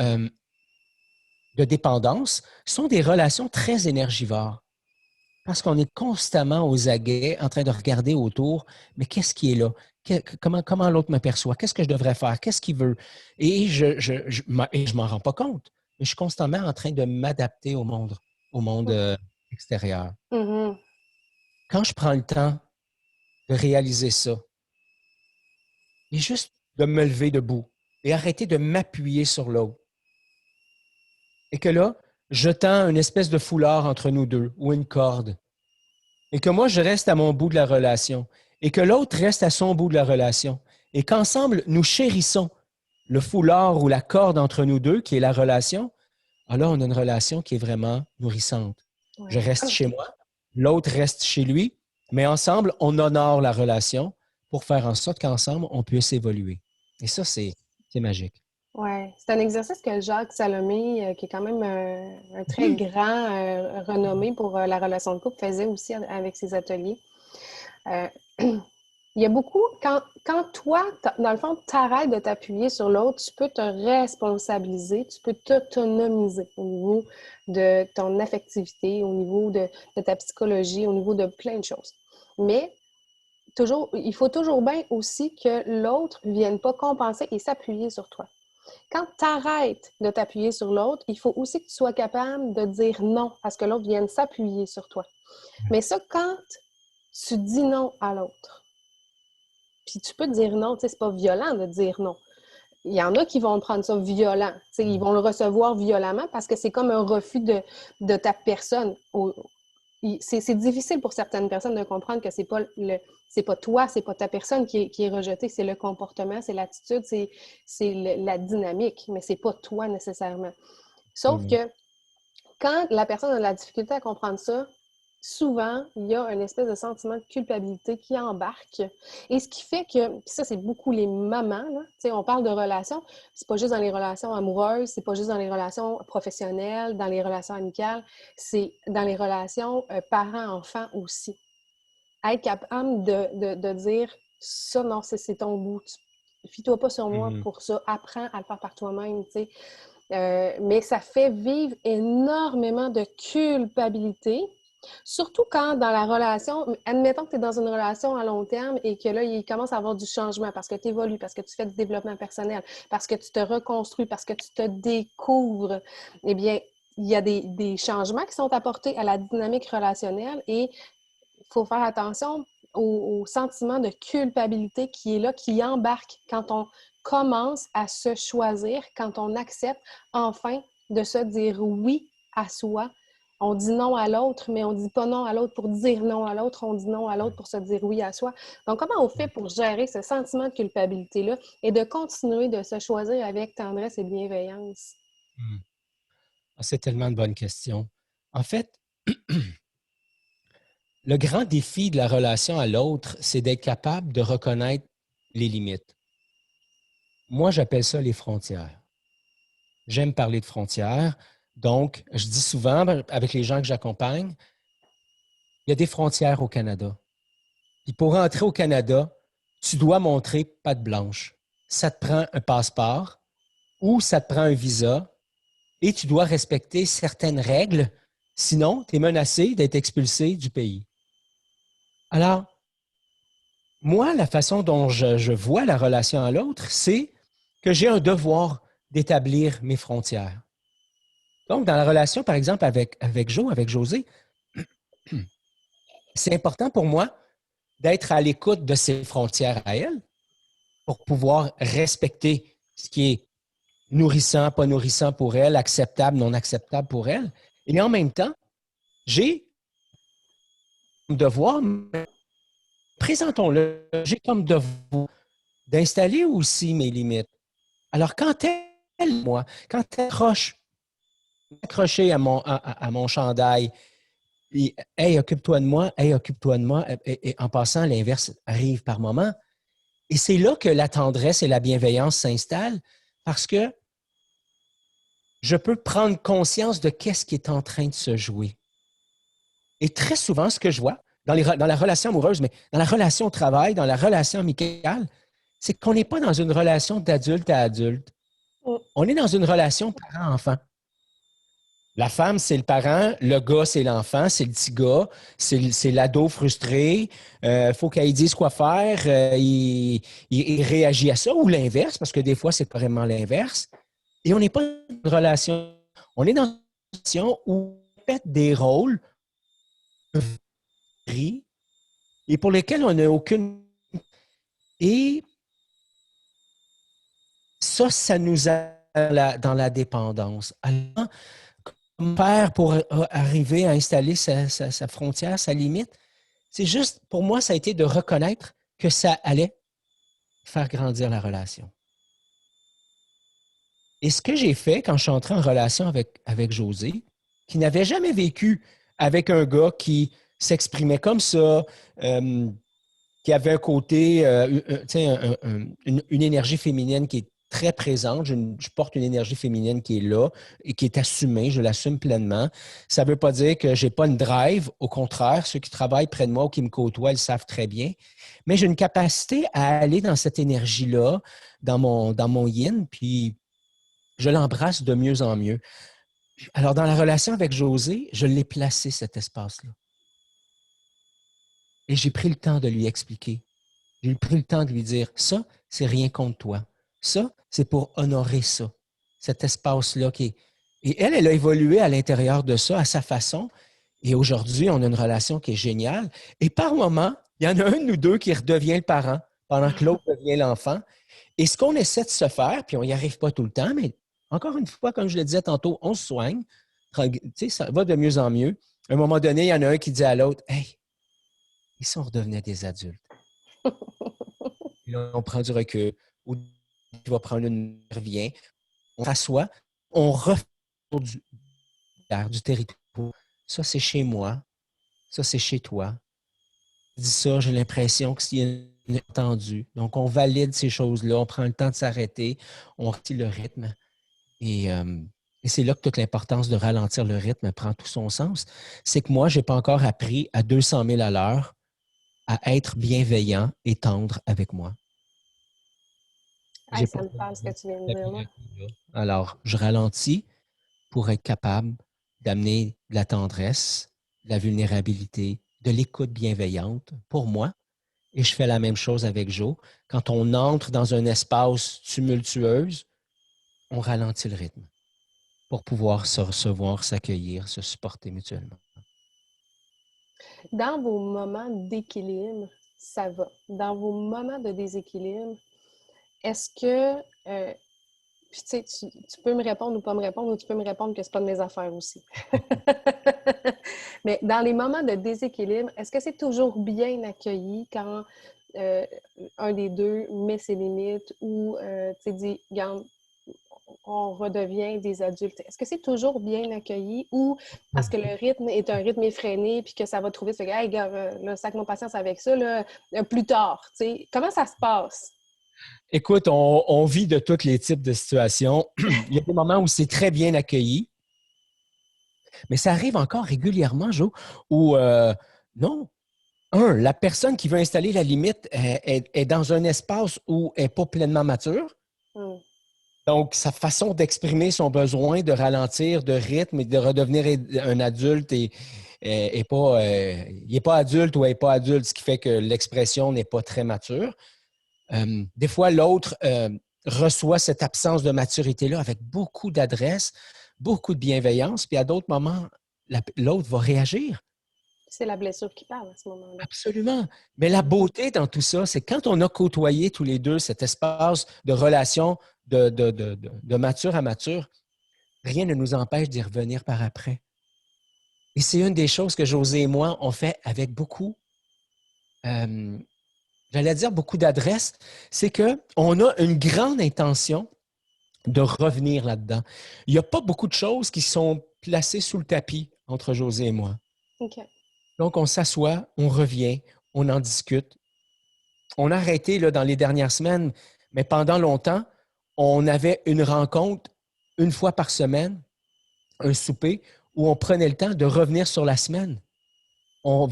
de dépendance sont des relations très énergivores parce qu'on est constamment aux aguets en train de regarder autour, mais qu'est-ce qui est là? Comment l'autre me perçoit? Qu'est-ce que je devrais faire? Qu'est-ce qu'il veut? Et je m'en rends pas compte. Mais je suis constamment en train de m'adapter au monde extérieur. Mhm. Quand je prends le temps de réaliser ça, et juste de me lever debout et arrêter de m'appuyer sur l'autre. Et que là, je tends une espèce de foulard entre nous deux ou une corde. Et que moi, je reste à mon bout de la relation. Et que l'autre reste à son bout de la relation. Et qu'ensemble, nous chérissons le foulard ou la corde entre nous deux, qui est la relation. Alors, on a une relation qui est vraiment nourrissante. Je Ouais. reste chez moi, l'autre reste chez lui, mais ensemble, on honore la relation pour faire en sorte qu'ensemble, on puisse évoluer. Et ça, c'est magique. Ouais, c'est un exercice que Jacques Salomé, qui est quand même un très Mhm. grand renommé pour la relation de couple, faisait aussi avec ses ateliers. Euh, il y a beaucoup, quand toi, dans le fond, tu arrêtes de t'appuyer sur l'autre, tu peux te responsabiliser, tu peux t'autonomiser au niveau de ton affectivité, au niveau de ta psychologie, au niveau de plein de choses. Mais toujours, il faut toujours bien aussi que l'autre ne vienne pas compenser et s'appuyer sur toi. Quand tu arrêtes de t'appuyer sur l'autre, il faut aussi que tu sois capable de dire non à ce que l'autre vienne s'appuyer sur toi. Mais ça, quand tu dis non à l'autre, puis tu peux dire non, tu sais, c'est pas violent de dire non. Il y en a qui vont prendre ça violent. Tu sais, ils vont le recevoir violemment parce que c'est comme un refus de ta personne. C'est difficile pour certaines personnes de comprendre que c'est pas toi, c'est pas ta personne qui est rejetée, c'est le comportement, c'est l'attitude, la dynamique, mais c'est pas toi nécessairement. Sauf Absolument. que quand la personne a de la difficulté à comprendre ça, souvent, il y a une espèce de sentiment de culpabilité qui embarque. Et ce qui fait que, puis ça, c'est beaucoup les mamans, là. On parle de relations, c'est pas juste dans les relations amoureuses, c'est pas juste dans les relations professionnelles, dans les relations amicales, c'est dans les relations parents-enfants aussi. Être capable de dire ça, non, c'est ton bout. Fie-toi pas sur moi Mhm. pour ça. Apprends à le faire par toi-même, tu sais. Mais ça fait vivre énormément de culpabilité Surtout quand dans la relation, admettons que tu es dans une relation à long terme et que là, il commence à avoir du changement parce que tu évolues, parce que tu fais du développement personnel, parce que tu te reconstruis, parce que tu te découvres, eh bien, il y a des changements qui sont apportés à la dynamique relationnelle et il faut faire attention au sentiment de culpabilité qui est là, qui embarque quand on commence à se choisir, quand on accepte enfin de se dire oui à soi. On dit non à l'autre, mais on ne dit pas non à l'autre pour dire non à l'autre, on dit non à l'autre pour se dire oui à soi. Donc, comment on fait pour gérer ce sentiment de culpabilité-là et de continuer de se choisir avec tendresse et bienveillance? Hmm. Ah, c'est tellement de bonnes questions. En fait, le grand défi de la relation à l'autre, c'est d'être capable de reconnaître les limites. Moi, j'appelle ça les frontières. J'aime parler de frontières. Donc, je dis souvent avec les gens que j'accompagne, il y a des frontières au Canada. Puis pour rentrer au Canada, tu dois montrer patte blanche. Ça te prend un passeport ou ça te prend un visa et tu dois respecter certaines règles. Sinon, tu es menacé d'être expulsé du pays. Alors, moi, la façon dont je vois la relation à l'autre, c'est que j'ai un devoir d'établir mes frontières. Donc, dans la relation, par exemple, avec Jo, avec José, c'est important pour moi d'être à l'écoute de ses frontières à elle pour pouvoir respecter ce qui est nourrissant, pas nourrissant pour elle, acceptable, non acceptable pour elle. Et en même temps, j'ai comme devoir, présentons-le, j'ai comme devoir d'installer aussi mes limites. Alors, quand elle accrochée à mon chandail, et, hey, occupe-toi de moi, hey, occupe-toi de moi, et en passant, l'inverse arrive par moment. Et c'est là que la tendresse et la bienveillance s'installent parce que je peux prendre conscience de qu'est-ce qui est en train de se jouer. Et très souvent, ce que je vois dans la relation amoureuse, mais dans la relation au travail, dans la relation amicale, c'est qu'on n'est pas dans une relation d'adulte à adulte. Mm. On est dans une relation parent-enfant. La femme, c'est le parent, le gars, c'est l'enfant, c'est le petit gars, c'est l'ado frustré. Faut qu'elle dise quoi faire, il réagit à ça, ou l'inverse, parce que des fois, c'est carrément l'inverse. Et on n'est pas dans une relation. On est dans une relation où on fait des rôles gris et pour lesquels on n'a aucune. Et ça nous a dans la dépendance. Alors, comment faire pour arriver à installer sa frontière, sa limite? C'est juste, pour moi, ça a été de reconnaître que ça allait faire grandir la relation. Et ce que j'ai fait quand je suis entré en relation avec José, qui n'avait jamais vécu avec un gars qui s'exprimait comme ça, qui avait un côté, une énergie féminine qui est très présente. Je porte une énergie féminine qui est là et qui est assumée. Je l'assume pleinement. Ça ne veut pas dire que je n'ai pas une drive. Au contraire, ceux qui travaillent près de moi ou qui me côtoient, ils savent très bien. Mais j'ai une capacité à aller dans cette énergie-là, dans mon yin, puis je l'embrasse de mieux en mieux. Alors, dans la relation avec José, je l'ai placé, cet espace-là. Et j'ai pris le temps de lui expliquer. J'ai pris le temps de lui dire, ça, c'est rien contre toi. Ça, c'est pour honorer ça, cet espace-là qui est. Et elle a évolué à l'intérieur de ça, à sa façon. Et aujourd'hui, on a une relation qui est géniale. Et par moment, il y en a un de nous deux qui redevient le parent pendant que l'autre devient l'enfant. Et ce qu'on essaie de se faire, puis on n'y arrive pas tout le temps, mais encore une fois, comme je le disais tantôt, on se soigne. Ça va de mieux en mieux. À un moment donné, il y en a un qui dit à l'autre, hey, et si on redevenait des adultes? Puis là, on prend du recul, ou tu vas prendre une revient, on s'assoit, on refait du territoire. Ça, c'est chez moi. Ça, c'est chez toi. Je dis ça, j'ai l'impression que s'il y a une entendu. Donc, on valide ces choses-là, on prend le temps de s'arrêter, on retire le rythme. Et c'est là que toute l'importance de ralentir le rythme prend tout son sens. C'est que moi, je n'ai pas encore appris à 200 000 à l'heure à être bienveillant et tendre avec moi. Hey, J'ai ça pas me parle ce que tu viens de dire, appris là. là. Alors, je ralentis pour être capable d'amener de la tendresse, de la vulnérabilité, de l'écoute bienveillante pour moi. Et je fais la même chose avec Jo. Quand on entre dans un espace tumultueuse, on ralentit le rythme pour pouvoir se recevoir, s'accueillir, se supporter mutuellement. Dans vos moments d'équilibre, ça va. Dans vos moments de déséquilibre, est-ce que, puis tu sais, tu peux me répondre ou pas me répondre, ou tu peux me répondre que c'est pas de mes affaires aussi. Mais dans les moments de déséquilibre, est-ce que c'est toujours bien accueilli quand un des deux met ses limites ou, tu sais, dit, regarde, on redevient des adultes? Est-ce que c'est toujours bien accueilli ou parce que le rythme est un rythme effréné puis que ça va trop vite, fait que, hey, gars, là, sac mon patience avec ça, là, plus tard, tu sais? Comment ça se passe? Écoute, on vit de tous les types de situations. Il y a des moments où c'est très bien accueilli, mais ça arrive encore régulièrement, Jo, où non. La personne qui veut installer la limite est dans un espace où elle n'est pas pleinement mature. Mm. Donc, sa façon d'exprimer son besoin de ralentir de rythme et de redevenir un adulte il n'est pas adulte ou elle n'est pas adulte, ce qui fait que l'expression n'est pas très mature. Des fois, l'autre reçoit cette absence de maturité-là avec beaucoup d'adresse, beaucoup de bienveillance, puis à d'autres moments, l'autre va réagir. C'est la blessure qui parle à ce moment-là. Absolument. Mais la beauté dans tout ça, c'est quand on a côtoyé tous les deux cet espace de relation de mature à mature, rien ne nous empêche d'y revenir par après. Et c'est une des choses que José et moi, on fait avec beaucoup, j'allais dire beaucoup d'adresse, c'est qu'on a une grande intention de revenir là-dedans. Il n'y a pas beaucoup de choses qui sont placées sous le tapis entre José et moi. OK. Donc, on s'assoit, on revient, on en discute. On a arrêté là, dans les dernières semaines, mais pendant longtemps, on avait une rencontre une fois par semaine, un souper, où on prenait le temps de revenir sur la semaine. On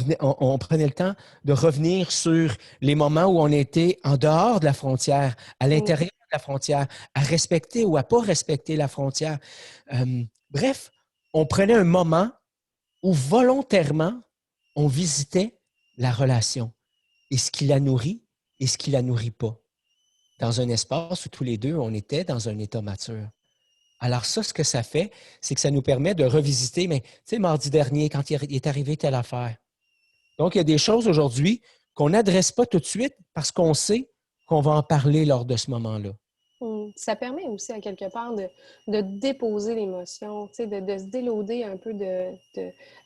prenait le temps de revenir sur les moments où on était en dehors de la frontière, à l'intérieur de la frontière, à respecter ou à ne pas respecter la frontière. Bref, on prenait un moment où volontairement, on visitait la relation et ce qui la nourrit et ce qui ne la nourrit pas. Dans un espace où tous les deux, on était dans un état mature. Alors ça, ce que ça fait, c'est que ça nous permet de revisiter, mais tu sais, mardi dernier, quand il est arrivé telle affaire. Donc, il y a des choses aujourd'hui qu'on n'adresse pas tout de suite parce qu'on sait qu'on va en parler lors de ce moment-là. Ça permet aussi, à quelque part, de déposer l'émotion, de se déloader un peu de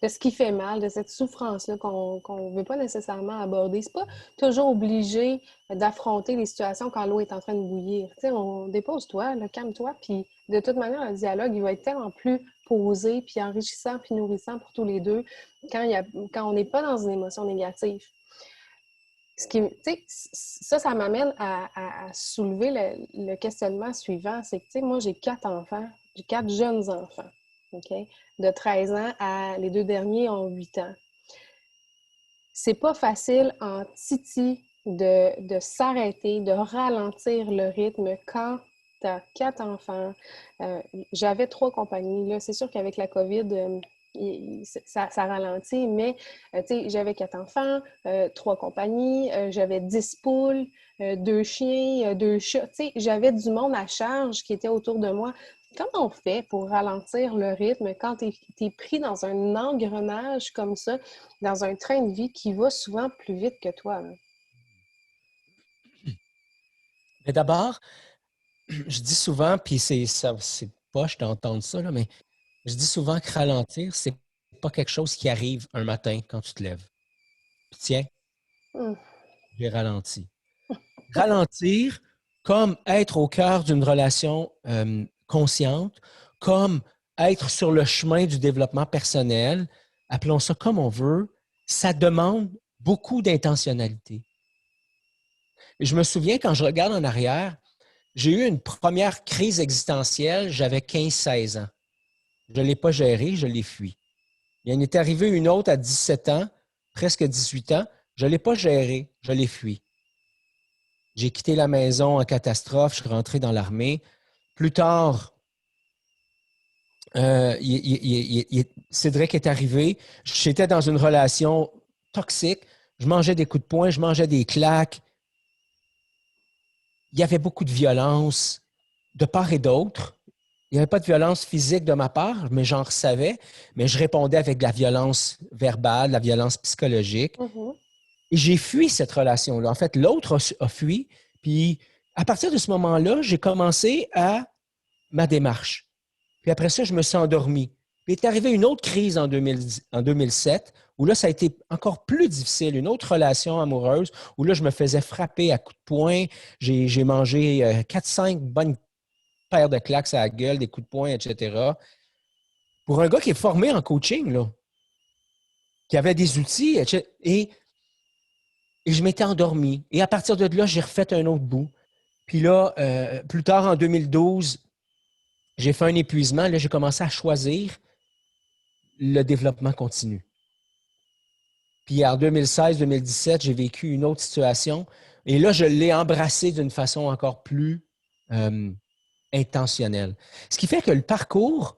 ce qui fait mal, de cette souffrance-là qu'on ne veut pas nécessairement aborder. C'est pas toujours obligé d'affronter les situations quand l'eau est en train de bouillir. On dépose-toi, calme-toi, puis de toute manière, le dialogue, il va être tellement plus posé, puis enrichissant, puis nourrissant pour tous les deux quand on n'est pas dans une émotion négative. Ça m'amène à soulever le questionnement suivant. C'est que, moi, j'ai 4 enfants. J'ai 4 jeunes enfants, OK? De 13 ans à... Les 2 derniers ont 8 ans. C'est pas facile en titi de s'arrêter, de ralentir le rythme quand tu as 4 enfants. J'avais 3 compagnies. Là, c'est sûr qu'avec la COVID... ça ralentit, mais j'avais 4 enfants, 3 compagnies, j'avais 10 poules, 2 chiens, 2 chats. J'avais du monde à charge qui était autour de moi. Comment on fait pour ralentir le rythme quand tu es pris dans un engrenage comme ça, dans un train de vie qui va souvent plus vite que toi? Hein? Mais d'abord, je dis souvent, puis c'est poche d'entendre ça, là, mais je dis souvent que ralentir, c'est pas quelque chose qui arrive un matin quand tu te lèves. Puis tiens, j'ai ralenti. Ralentir, comme être au cœur d'une relation consciente, comme être sur le chemin du développement personnel, appelons ça comme on veut, ça demande beaucoup d'intentionnalité. Et je me souviens, quand je regarde en arrière, j'ai eu une première crise existentielle, j'avais 15-16 ans. Je ne l'ai pas gérée, je l'ai fui. Il en est arrivé une autre à 17 ans, presque 18 ans, je ne l'ai pas gérée, je l'ai fui. J'ai quitté la maison en catastrophe, je suis rentré dans l'armée. Plus tard, Cédric est arrivé. J'étais dans une relation toxique. Je mangeais des coups de poing, je mangeais des claques. Il y avait beaucoup de violence de part et d'autre. Il n'y avait pas de violence physique de ma part, mais j'en savais. Mais je répondais avec de la violence verbale, de la violence psychologique. Mhm. Et j'ai fui cette relation-là. En fait, l'autre a fui. Puis, à partir de ce moment-là, j'ai commencé à ma démarche. Puis après ça, je me suis endormi. Puis est arrivée une autre crise en 2007, où là, ça a été encore plus difficile, une autre relation amoureuse, où là, je me faisais frapper à coups de poing. J'ai mangé 4-5 bonnes paires de claques à la gueule, des coups de poing, etc. Pour un gars qui est formé en coaching, là, qui avait des outils, etc. Et je m'étais endormi. Et à partir de là, j'ai refait un autre bout. Puis là, plus tard, en 2012, j'ai fait un épuisement. Là, j'ai commencé à choisir le développement continu. Puis en 2016-2017, j'ai vécu une autre situation. Et là, je l'ai embrassé d'une façon encore plus intentionnelle. Ce qui fait que le parcours,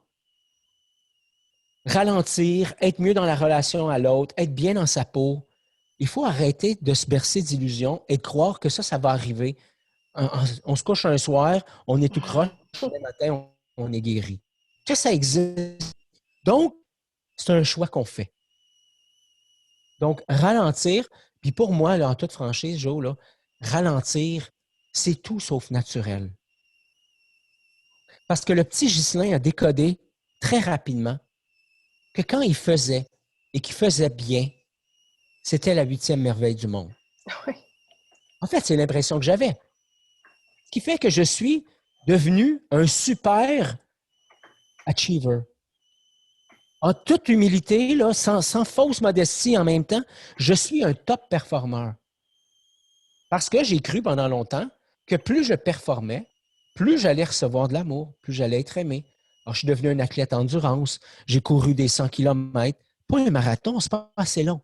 ralentir, être mieux dans la relation à l'autre, être bien dans sa peau, il faut arrêter de se bercer d'illusions et de croire que ça va arriver. On se couche un soir, on est tout croche, le matin, on est guéri. Ça existe. Donc, c'est un choix qu'on fait. Donc, ralentir, puis pour moi, là, en toute franchise, Joe, là, ralentir, c'est tout sauf naturel. Parce que le petit Ghislain a décodé très rapidement que quand il faisait et qu'il faisait bien, c'était la 8e merveille du monde. Oui. En fait, c'est l'impression que j'avais. Ce qui fait que je suis devenu un super achiever. En toute humilité, là, sans fausse modestie en même temps, je suis un top performeur. Parce que j'ai cru pendant longtemps que plus je performais, plus j'allais recevoir de l'amour, plus j'allais être aimé. Alors, je suis devenu un athlète endurance. J'ai couru des 100 km. Pas un marathon, c'est pas assez long.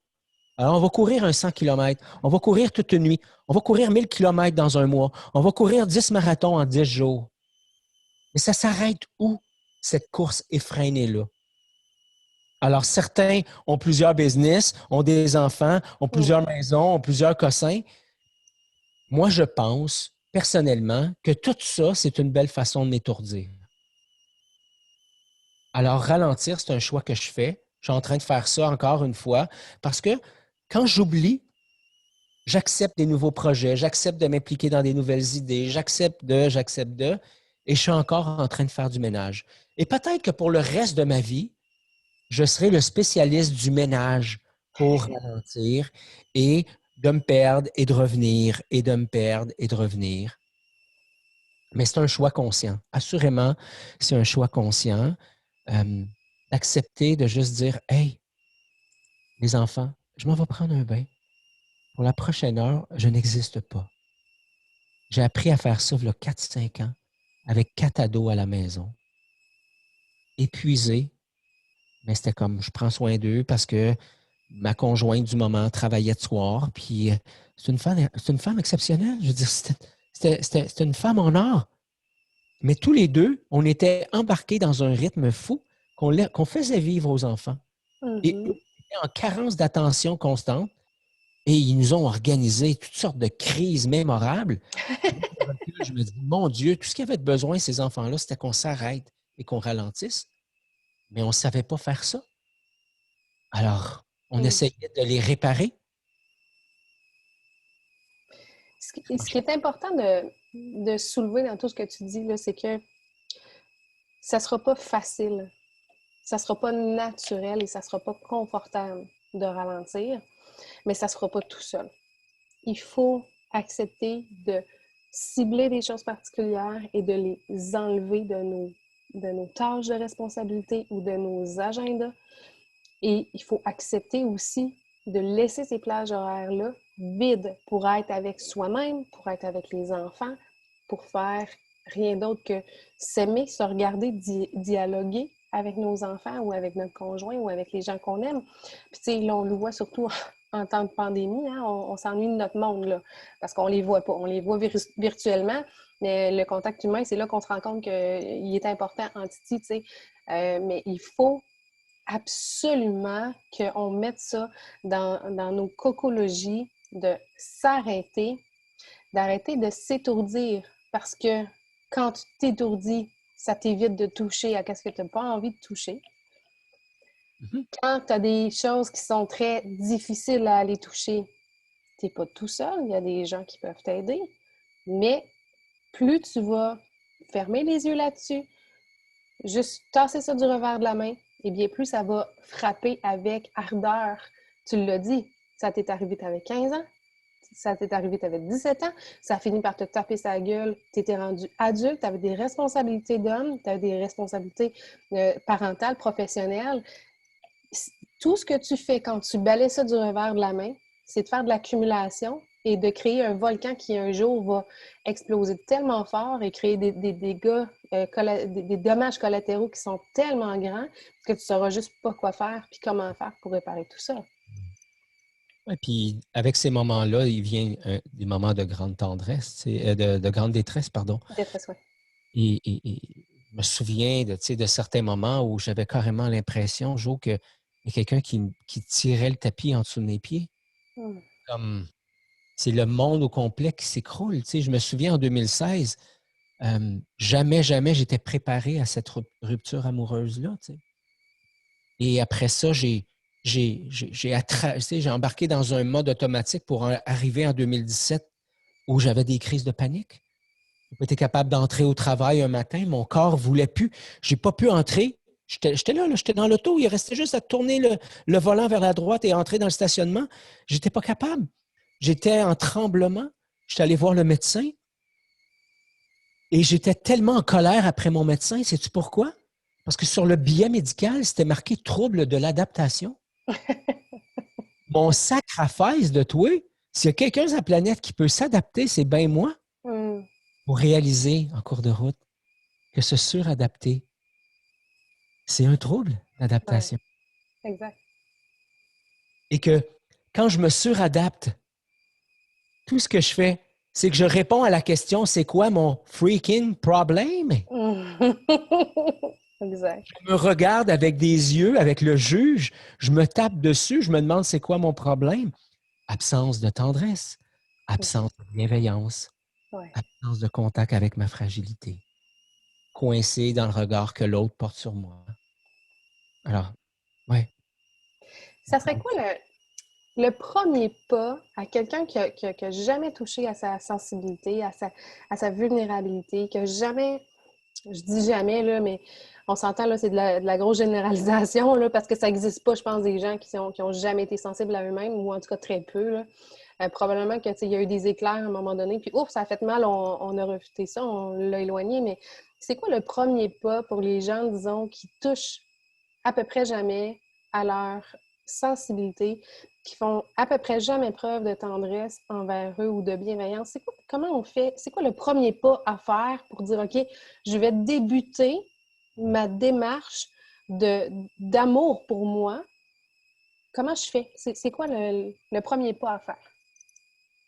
Alors, on va courir un 100 km. On va courir toute une nuit. On va courir 1000 km dans un mois. On va courir 10 marathons en 10 jours. Mais ça s'arrête où, cette course effrénée-là? Alors, certains ont plusieurs business, ont des enfants, ont plusieurs maisons, ont plusieurs cossins. Moi, je pense personnellement que tout ça, c'est une belle façon de m'étourdir. Alors, ralentir, c'est un choix que je fais. Je suis en train de faire ça encore une fois parce que quand j'oublie, j'accepte des nouveaux projets, j'accepte de m'impliquer dans des nouvelles idées, j'accepte de, et je suis encore en train de faire du ménage. Et peut-être que pour le reste de ma vie, je serai le spécialiste du ménage pour ralentir et de me perdre et de revenir et de me perdre et de revenir. Mais c'est un choix conscient. Assurément, c'est un choix conscient d'accepter de juste dire « Hey, les enfants, je m'en vais prendre un bain. Pour la prochaine heure, je n'existe pas. » J'ai appris à faire ça il y a 4-5 ans avec 4 ados à la maison. Épuisé, mais c'était comme je prends soin d'eux parce que ma conjointe du moment travaillait de soir. Puis c'est une femme exceptionnelle. Je veux dire, c'était une femme en or. Mais tous les deux, on était embarqués dans un rythme fou qu'on faisait vivre aux enfants. Et eux étaient en carence d'attention constante et ils nous ont organisé toutes sortes de crises mémorables. Je me dis, mon Dieu, tout ce qu'ils avaient besoin, ces enfants-là, c'était qu'on s'arrête et qu'on ralentisse. Mais on ne savait pas faire ça. Alors, on essayait de les réparer. Ce qui est important de soulever dans tout ce que tu dis, c'est que ça ne sera pas facile, ça ne sera pas naturel et ça ne sera pas confortable de ralentir, mais ça ne se fera pas tout seul. Il faut accepter de cibler des choses particulières et de les enlever de nos tâches de responsabilité ou de nos agendas. Et il faut accepter aussi de laisser ces plages horaires-là vides pour être avec soi-même, pour être avec les enfants, pour faire rien d'autre que s'aimer, se regarder, dialoguer avec nos enfants ou avec notre conjoint ou avec les gens qu'on aime. Puis tu sais, là, on le voit surtout en temps de pandémie, hein, on s'ennuie de notre monde, là, parce qu'on les voit pas. On les voit virtuellement, mais le contact humain, c'est là qu'on se rend compte qu'il est important en Titi, tu sais. mais il faut absolument qu'on mette ça dans nos cocologies, de s'arrêter, d'arrêter de s'étourdir. Parce que quand tu t'étourdis, ça t'évite de toucher à ce que tu n'as pas envie de toucher. Quand tu as des choses qui sont très difficiles à aller toucher, tu n'es pas tout seul, il y a des gens qui peuvent t'aider. Mais plus tu vas fermer les yeux là-dessus, juste tasser ça du revers de la main, et bien plus ça va frapper avec ardeur. Tu l'as dit, ça t'est arrivé, tu avais 15 ans, ça t'est arrivé, tu avais 17 ans, ça a fini par te taper sa gueule, tu étais rendu adulte, tu avais des responsabilités d'homme, tu avais des responsabilités parentales, professionnelles. Tout ce que tu fais quand tu balayes ça du revers de la main, c'est de faire de l'accumulation et de créer un volcan qui un jour va exploser tellement fort et créer des dégâts, des dommages collatéraux qui sont tellement grands que tu ne sauras juste pas quoi faire puis comment faire pour réparer tout ça. Et puis, avec ces moments-là, il vient des moments de grande tendresse, de grande détresse, pardon. Détresse, oui. Et je me souviens de certains moments où j'avais carrément l'impression, Jo, qu'il y a quelqu'un qui tirait le tapis en dessous de mes pieds. Comme c'est le monde au complet qui s'écroule. Je me souviens en 2016, jamais j'étais préparé à cette rupture amoureuse-là. Et après ça, j'ai embarqué dans un mode automatique pour arriver en 2017 où j'avais des crises de panique. Je n'étais capable d'entrer au travail un matin, mon corps ne voulait plus. Je n'ai pas pu entrer. J'étais là, j'étais dans l'auto, il restait juste à tourner le volant vers la droite et entrer dans le stationnement. Je n'étais pas capable. J'étais en tremblement. J'étais allé voir le médecin et j'étais tellement en colère après mon médecin. Sais-tu pourquoi? Parce que sur le billet médical, c'était marqué « trouble de l'adaptation ». Mon sacrifice de toi, s'il y a quelqu'un sur la planète qui peut s'adapter, c'est bien moi. Pour réaliser en cours de route que se suradapter, c'est un trouble d'adaptation. Ouais, exact. Et que quand je me suradapte, tout ce que je fais, c'est que je réponds à la question, c'est quoi mon freaking problème? Exact. Je me regarde avec des yeux, avec le juge, je me tape dessus, je me demande c'est quoi mon problème? Absence de tendresse, absence de bienveillance, absence de contact avec ma fragilité, coincé dans le regard que l'autre porte sur moi. Alors, ouais. Ça serait quoi le premier pas à quelqu'un qui a jamais touché à sa sensibilité, à sa vulnérabilité, qui a jamais, je dis jamais, là, mais on s'entend, là, c'est de la grosse généralisation, là, parce que ça n'existe pas, je pense, des gens qui ont jamais été sensibles à eux-mêmes, ou en tout cas très peu, là. Probablement qu'il y a eu des éclairs à un moment donné, puis ouf, ça a fait mal, on a refuté ça, on l'a éloigné, mais c'est quoi le premier pas pour les gens, disons, qui touchent à peu près jamais à leur sensibilité, qui font à peu près jamais preuve de tendresse envers eux ou de bienveillance? Comment on fait? C'est quoi le premier pas à faire pour dire, OK, je vais débuter ma démarche d'amour pour moi? Comment je fais? C'est quoi le premier pas à faire?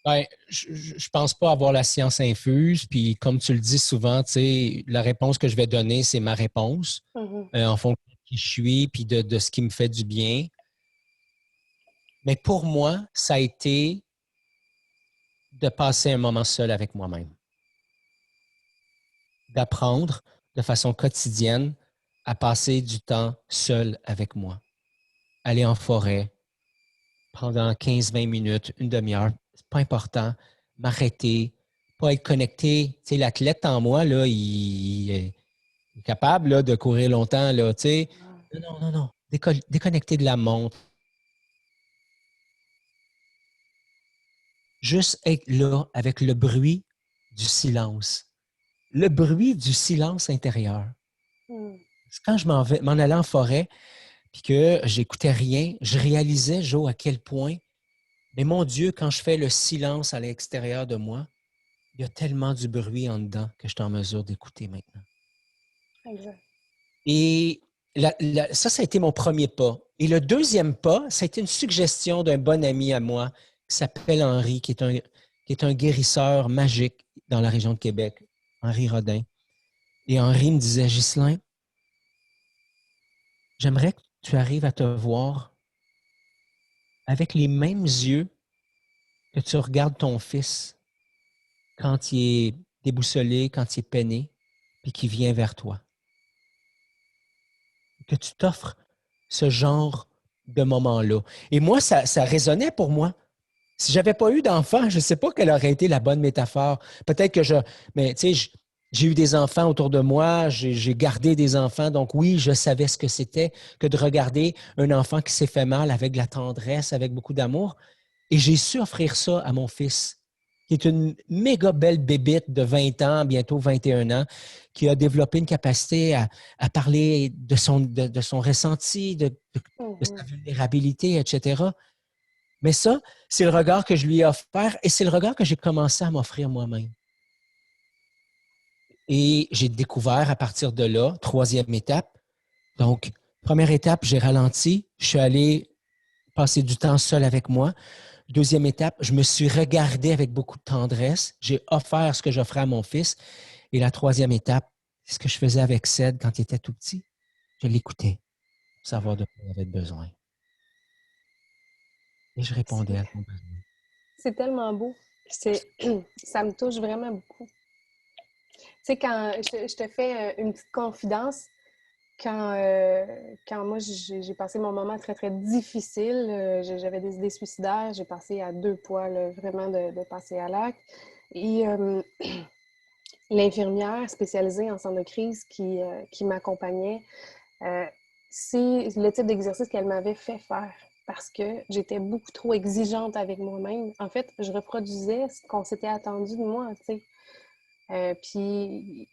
Ben, je ne pense pas avoir la science infuse. Puis, comme tu le dis souvent, la réponse que je vais donner, c'est ma réponse en fonction de qui je suis puis de ce qui me fait du bien. Mais pour moi, ça a été de passer un moment seul avec moi-même. D'apprendre de façon quotidienne à passer du temps seul avec moi. Aller en forêt pendant 15-20 minutes, une demi-heure, c'est pas important. M'arrêter, pas être connecté. Tu sais, l'athlète en moi, là, il est capable là, de courir longtemps. Là, tu sais. Non. Déconnecter de la montre. Juste être là avec le bruit du silence. Le bruit du silence intérieur. Quand je m'en allais en forêt puis que j'écoutais rien, je réalisais, Jo, à quel point, mais mon Dieu, quand je fais le silence à l'extérieur de moi, il y a tellement du bruit en dedans que je suis en mesure d'écouter maintenant. Exact. Et ça a été mon premier pas. Et le deuxième pas, ça a été une suggestion d'un bon ami à moi qui s'appelle Henri, qui est un guérisseur magique dans la région de Québec, Henri Rodin. Et Henri me disait, Ghislain, j'aimerais que tu arrives à te voir avec les mêmes yeux que tu regardes ton fils quand il est déboussolé, quand il est peiné, puis qu'il vient vers toi. Que tu t'offres ce genre de moment-là. Et moi, ça résonnait pour moi. Si j'avais pas eu d'enfant, je ne sais pas quelle aurait été la bonne métaphore. Peut-être que mais tu sais, j'ai eu des enfants autour de moi, j'ai gardé des enfants, donc oui, je savais ce que c'était que de regarder un enfant qui s'est fait mal avec de la tendresse, avec beaucoup d'amour. Et j'ai su offrir ça à mon fils, qui est une méga belle bébite de 20 ans, bientôt 21 ans, qui a développé une capacité à parler de son ressenti, de sa vulnérabilité, etc. Mais ça, c'est le regard que je lui ai offert et c'est le regard que j'ai commencé à m'offrir moi-même. Et j'ai découvert à partir de là, troisième étape. Donc, première étape, j'ai ralenti. Je suis allé passer du temps seul avec moi. Deuxième étape, je me suis regardé avec beaucoup de tendresse. J'ai offert ce que j'offrais à mon fils. Et la troisième étape, c'est ce que je faisais avec Ced quand il était tout petit. Je l'écoutais pour savoir de quoi il avait besoin. Et je répondais à son besoin. C'est tellement beau. Ça me touche vraiment beaucoup. Tu sais, quand je te fais une petite confidence, quand moi j'ai passé mon moment très, très difficile, j'avais des idées suicidaires, j'ai passé à deux poids, là, vraiment de passer à l'acte. Et l'infirmière spécialisée en centre de crise qui m'accompagnait, c'est le type d'exercice qu'elle m'avait fait faire parce que j'étais beaucoup trop exigeante avec moi-même. En fait, je reproduisais ce qu'on s'était attendu de moi, tu sais. Puis,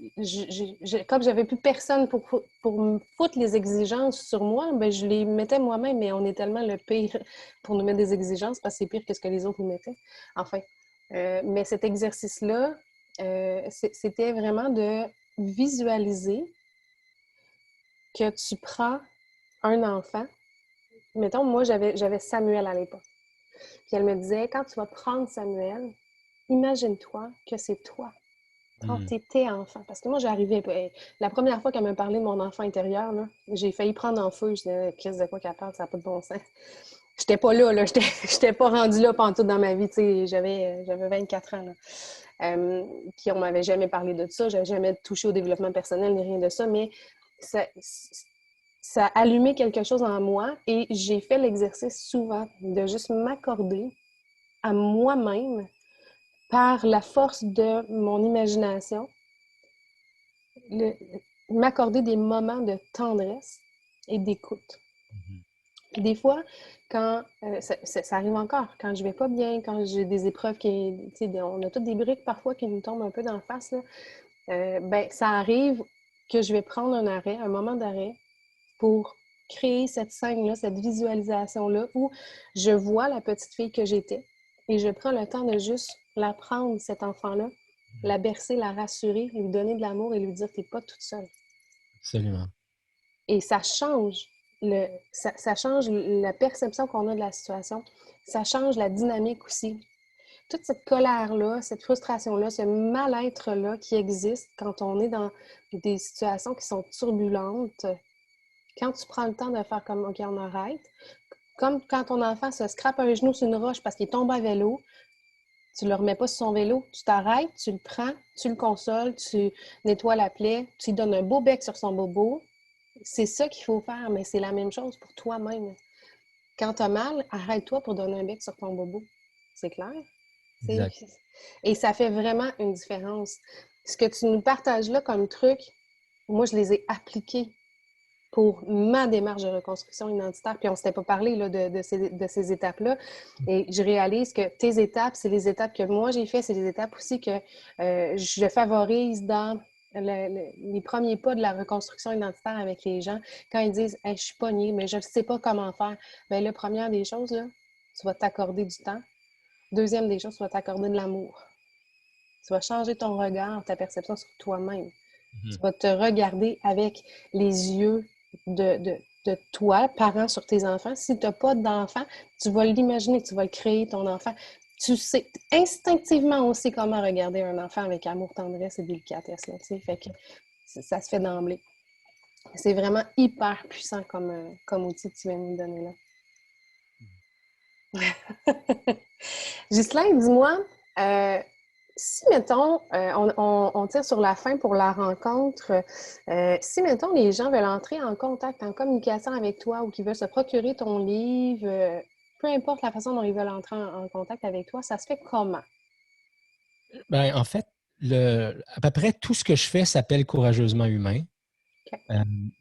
comme j'avais plus personne pour me foutre les exigences sur moi, ben, je les mettais moi-même, mais on est tellement le pire pour nous mettre des exigences parce que c'est pire que ce que les autres nous mettaient. Enfin, mais cet exercice-là, c'était vraiment de visualiser que tu prends un enfant. Mettons, moi, j'avais Samuel à l'époque. Puis elle me disait, quand tu vas prendre Samuel, imagine-toi que c'est toi quand tu étais enfant. Parce que moi, j'arrivais. La première fois qu'elle me parlait de mon enfant intérieur, là, j'ai failli prendre en feu. Je disais, Chris, de quoi qu'elle parle, ça n'a pas de bon sens. J'étais pas là, là. J'étais pas rendue là pantoute dans ma vie. J'avais 24 ans. Là. Puis on m'avait jamais parlé de ça. J'avais jamais touché au développement personnel ni rien de ça. Mais ça a allumé quelque chose en moi et j'ai fait l'exercice souvent de juste m'accorder à moi-même par la force de mon imagination m'accorder des moments de tendresse et d'écoute. Puis des fois, quand ça arrive encore, quand je vais pas bien, quand j'ai des épreuves on a toutes des briques parfois qui nous tombent un peu dans la face, là, ben, ça arrive que je vais prendre un arrêt, un moment d'arrêt pour créer cette scène-là, cette visualisation-là où je vois la petite fille que j'étais et je prends le temps de juste la prendre, cet enfant-là, la bercer, la rassurer, lui donner de l'amour et lui dire « t'es pas toute seule ». Absolument. Et ça change, ça change la perception qu'on a de la situation. Ça change la dynamique aussi. Toute cette colère-là, cette frustration-là, ce mal-être-là qui existe quand on est dans des situations qui sont turbulentes, quand tu prends le temps de faire comme « OK, on arrête », comme quand ton enfant se scrape un genou sur une roche parce qu'il tombe à vélo, tu ne le remets pas sur son vélo, tu t'arrêtes, tu le prends, tu le consoles, tu nettoies la plaie, tu lui donnes un beau bec sur son bobo. C'est ça qu'il faut faire, mais c'est la même chose pour toi-même. Quand tu as mal, arrête-toi pour donner un bec sur ton bobo. C'est clair? Exact. Et ça fait vraiment une différence. Ce que tu nous partages là comme truc, moi, je les ai appliqués pour ma démarche de reconstruction identitaire. Puis on ne s'était pas parlé là, de ces étapes-là. Et je réalise que tes étapes, c'est les étapes que moi j'ai faites, c'est les étapes aussi que je favorise dans les premiers pas de la reconstruction identitaire avec les gens. Quand ils disent hey, « je suis pognée, mais je ne sais pas comment faire », bien là, première des choses, là, tu vas t'accorder du temps. Deuxième des choses, tu vas t'accorder de l'amour. Tu vas changer ton regard, ta perception sur toi-même. Tu vas te regarder avec les yeux de toi, parent sur tes enfants. Si tu n'as pas d'enfant, tu vas l'imaginer, tu vas le créer, ton enfant. Tu sais instinctivement aussi comment regarder un enfant avec amour, tendresse et délicatesse. Là, fait que ça se fait d'emblée. C'est vraiment hyper puissant comme outil que tu viens de nous donner là. Ghislain, dis-moi, si, mettons, on tire sur la fin pour la rencontre, si, mettons, les gens veulent entrer en contact, en communication avec toi ou qu'ils veulent se procurer ton livre, peu importe la façon dont ils veulent entrer en contact avec toi, ça se fait comment? Ben, en fait, à peu près tout ce que je fais s'appelle Courageusement Humain. OK.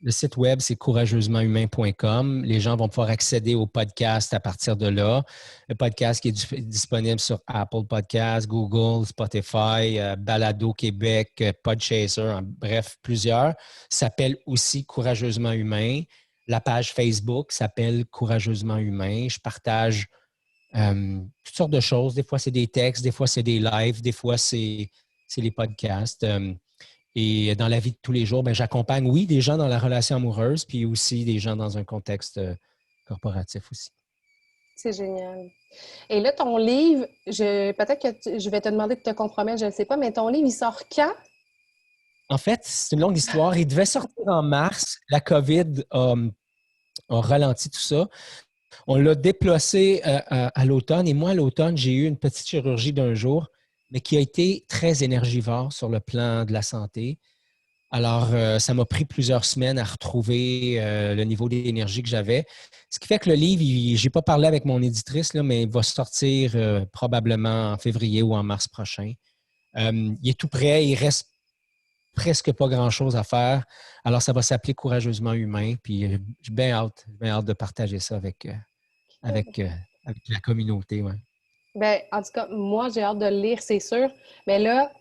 Le site web, c'est courageusementhumain.com. Les gens vont pouvoir accéder au podcast à partir de là. Le podcast qui est disponible sur Apple Podcasts, Google, Spotify, Balado Québec, Podchaser, bref, plusieurs, s'appelle aussi Courageusement Humain. La page Facebook s'appelle Courageusement Humain. Je partage toutes sortes de choses. Des fois, c'est des textes, des fois, c'est des lives, des fois, c'est les podcasts. Et dans la vie de tous les jours, ben, j'accompagne, oui, des gens dans la relation amoureuse, puis aussi des gens dans un contexte corporatif aussi. C'est génial. Et là, ton livre, peut-être que je vais te demander de te compromettre, je ne sais pas, mais ton livre, il sort quand? En fait, c'est une longue histoire. Il devait sortir en mars. La COVID a ralenti tout ça. On l'a déplacé à l'automne. Et moi, à l'automne, j'ai eu une petite chirurgie d'un jour, mais qui a été très énergivore sur le plan de la santé. Alors, ça m'a pris plusieurs semaines à retrouver le niveau d'énergie que j'avais. Ce qui fait que le livre, je n'ai pas parlé avec mon éditrice, là, mais il va sortir probablement en février ou en mars prochain. Il est tout prêt, il reste presque pas grand-chose à faire. Alors, ça va s'appeler Courageusement Humain. Puis, j'ai bien hâte de partager ça avec, euh, avec la communauté. Ouais. Ben, en tout cas, moi, j'ai hâte de le lire, c'est sûr. Mais là,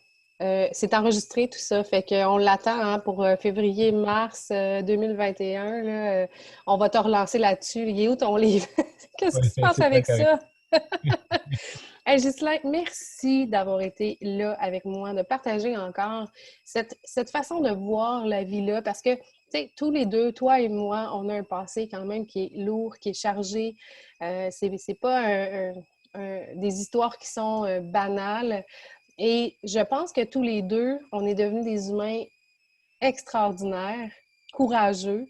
c'est enregistré tout ça. Fait qu'on l'attend hein, pour février-mars 2021. Là, on va te relancer là-dessus. Il est où ton livre? Qu'est-ce qui Ouais, se passe c'est bien avec correct. ça? Hey, Ghislain, merci d'avoir été là avec moi, de partager encore cette façon de voir la vie-là, parce que, tu sais, tous les deux, toi et moi, on a un passé quand même qui est lourd, qui est chargé. C'est pas des histoires qui sont banales. Et je pense que tous les deux, on est devenus des humains extraordinaires, courageux.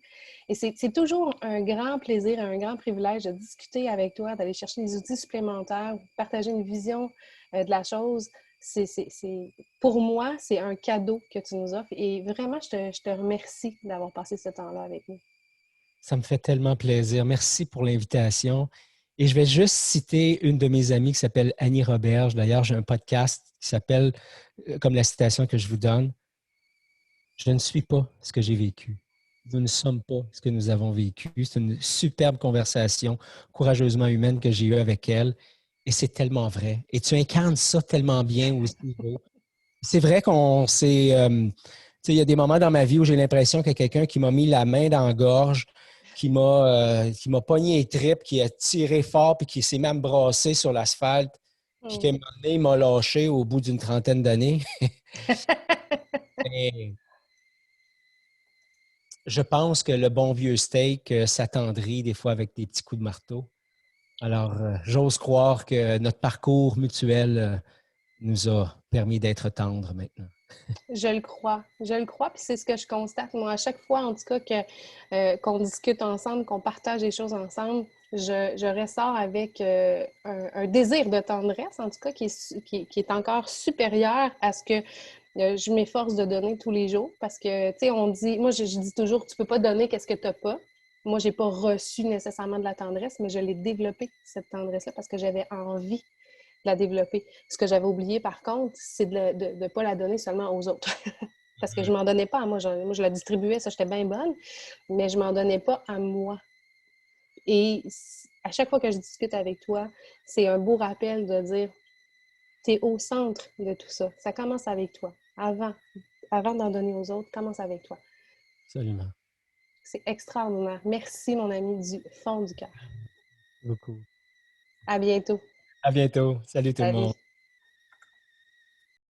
Et c'est toujours un grand plaisir, un grand privilège de discuter avec toi, d'aller chercher des outils supplémentaires, partager une vision de la chose. Pour moi, c'est un cadeau que tu nous offres. Et vraiment, je te remercie d'avoir passé ce temps-là avec nous. Ça me fait tellement plaisir. Merci pour l'invitation. Et je vais juste citer une de mes amies qui s'appelle Annie Roberge. D'ailleurs, j'ai un podcast qui s'appelle, comme la citation que je vous donne, Je ne suis pas ce que j'ai vécu. Nous ne sommes pas ce que nous avons vécu. C'est une superbe conversation courageusement humaine que j'ai eue avec elle. Et c'est tellement vrai. Et tu incarnes ça tellement bien aussi, Jo. C'est vrai qu'on s'est. Il y a des moments dans ma vie où j'ai l'impression qu'il y a quelqu'un qui m'a mis la main dans la gorge, qui m'a pogné les tripes, qui a tiré fort, puis qui s'est même brassé sur l'asphalte, puis qu'à un Mm. moment donné, il m'a lâché au bout d'une trentaine d'années. Et je pense que le bon vieux steak s'attendrit des fois avec des petits coups de marteau. Alors, j'ose croire que notre parcours mutuel nous a permis d'être tendres maintenant. Je le crois, puis c'est ce que je constate. Moi, à chaque fois, en tout cas, qu'on discute ensemble, qu'on partage des choses ensemble, je ressors avec un désir de tendresse, en tout cas, qui est encore supérieur à ce que je m'efforce de donner tous les jours. Parce que, tu sais, on dit, moi, je dis toujours, tu peux pas donner qu'est-ce que tu n'as pas. Moi, j'ai pas reçu nécessairement de la tendresse, mais je l'ai développée, cette tendresse-là, parce que j'avais envie de la développer. Ce que j'avais oublié, par contre, c'est de ne pas la donner seulement aux autres. Parce que je ne m'en donnais pas à moi. Moi, je la distribuais, ça, j'étais bien bonne, mais je ne m'en donnais pas à moi. Et à chaque fois que je discute avec toi, c'est un beau rappel de dire, tu es au centre de tout ça. Ça commence avec toi. Avant d'en donner aux autres, commence avec toi. Absolument. C'est extraordinaire. Merci, mon ami, du fond du cœur. Beaucoup. À bientôt. À bientôt. Salut tout le Salut. monde.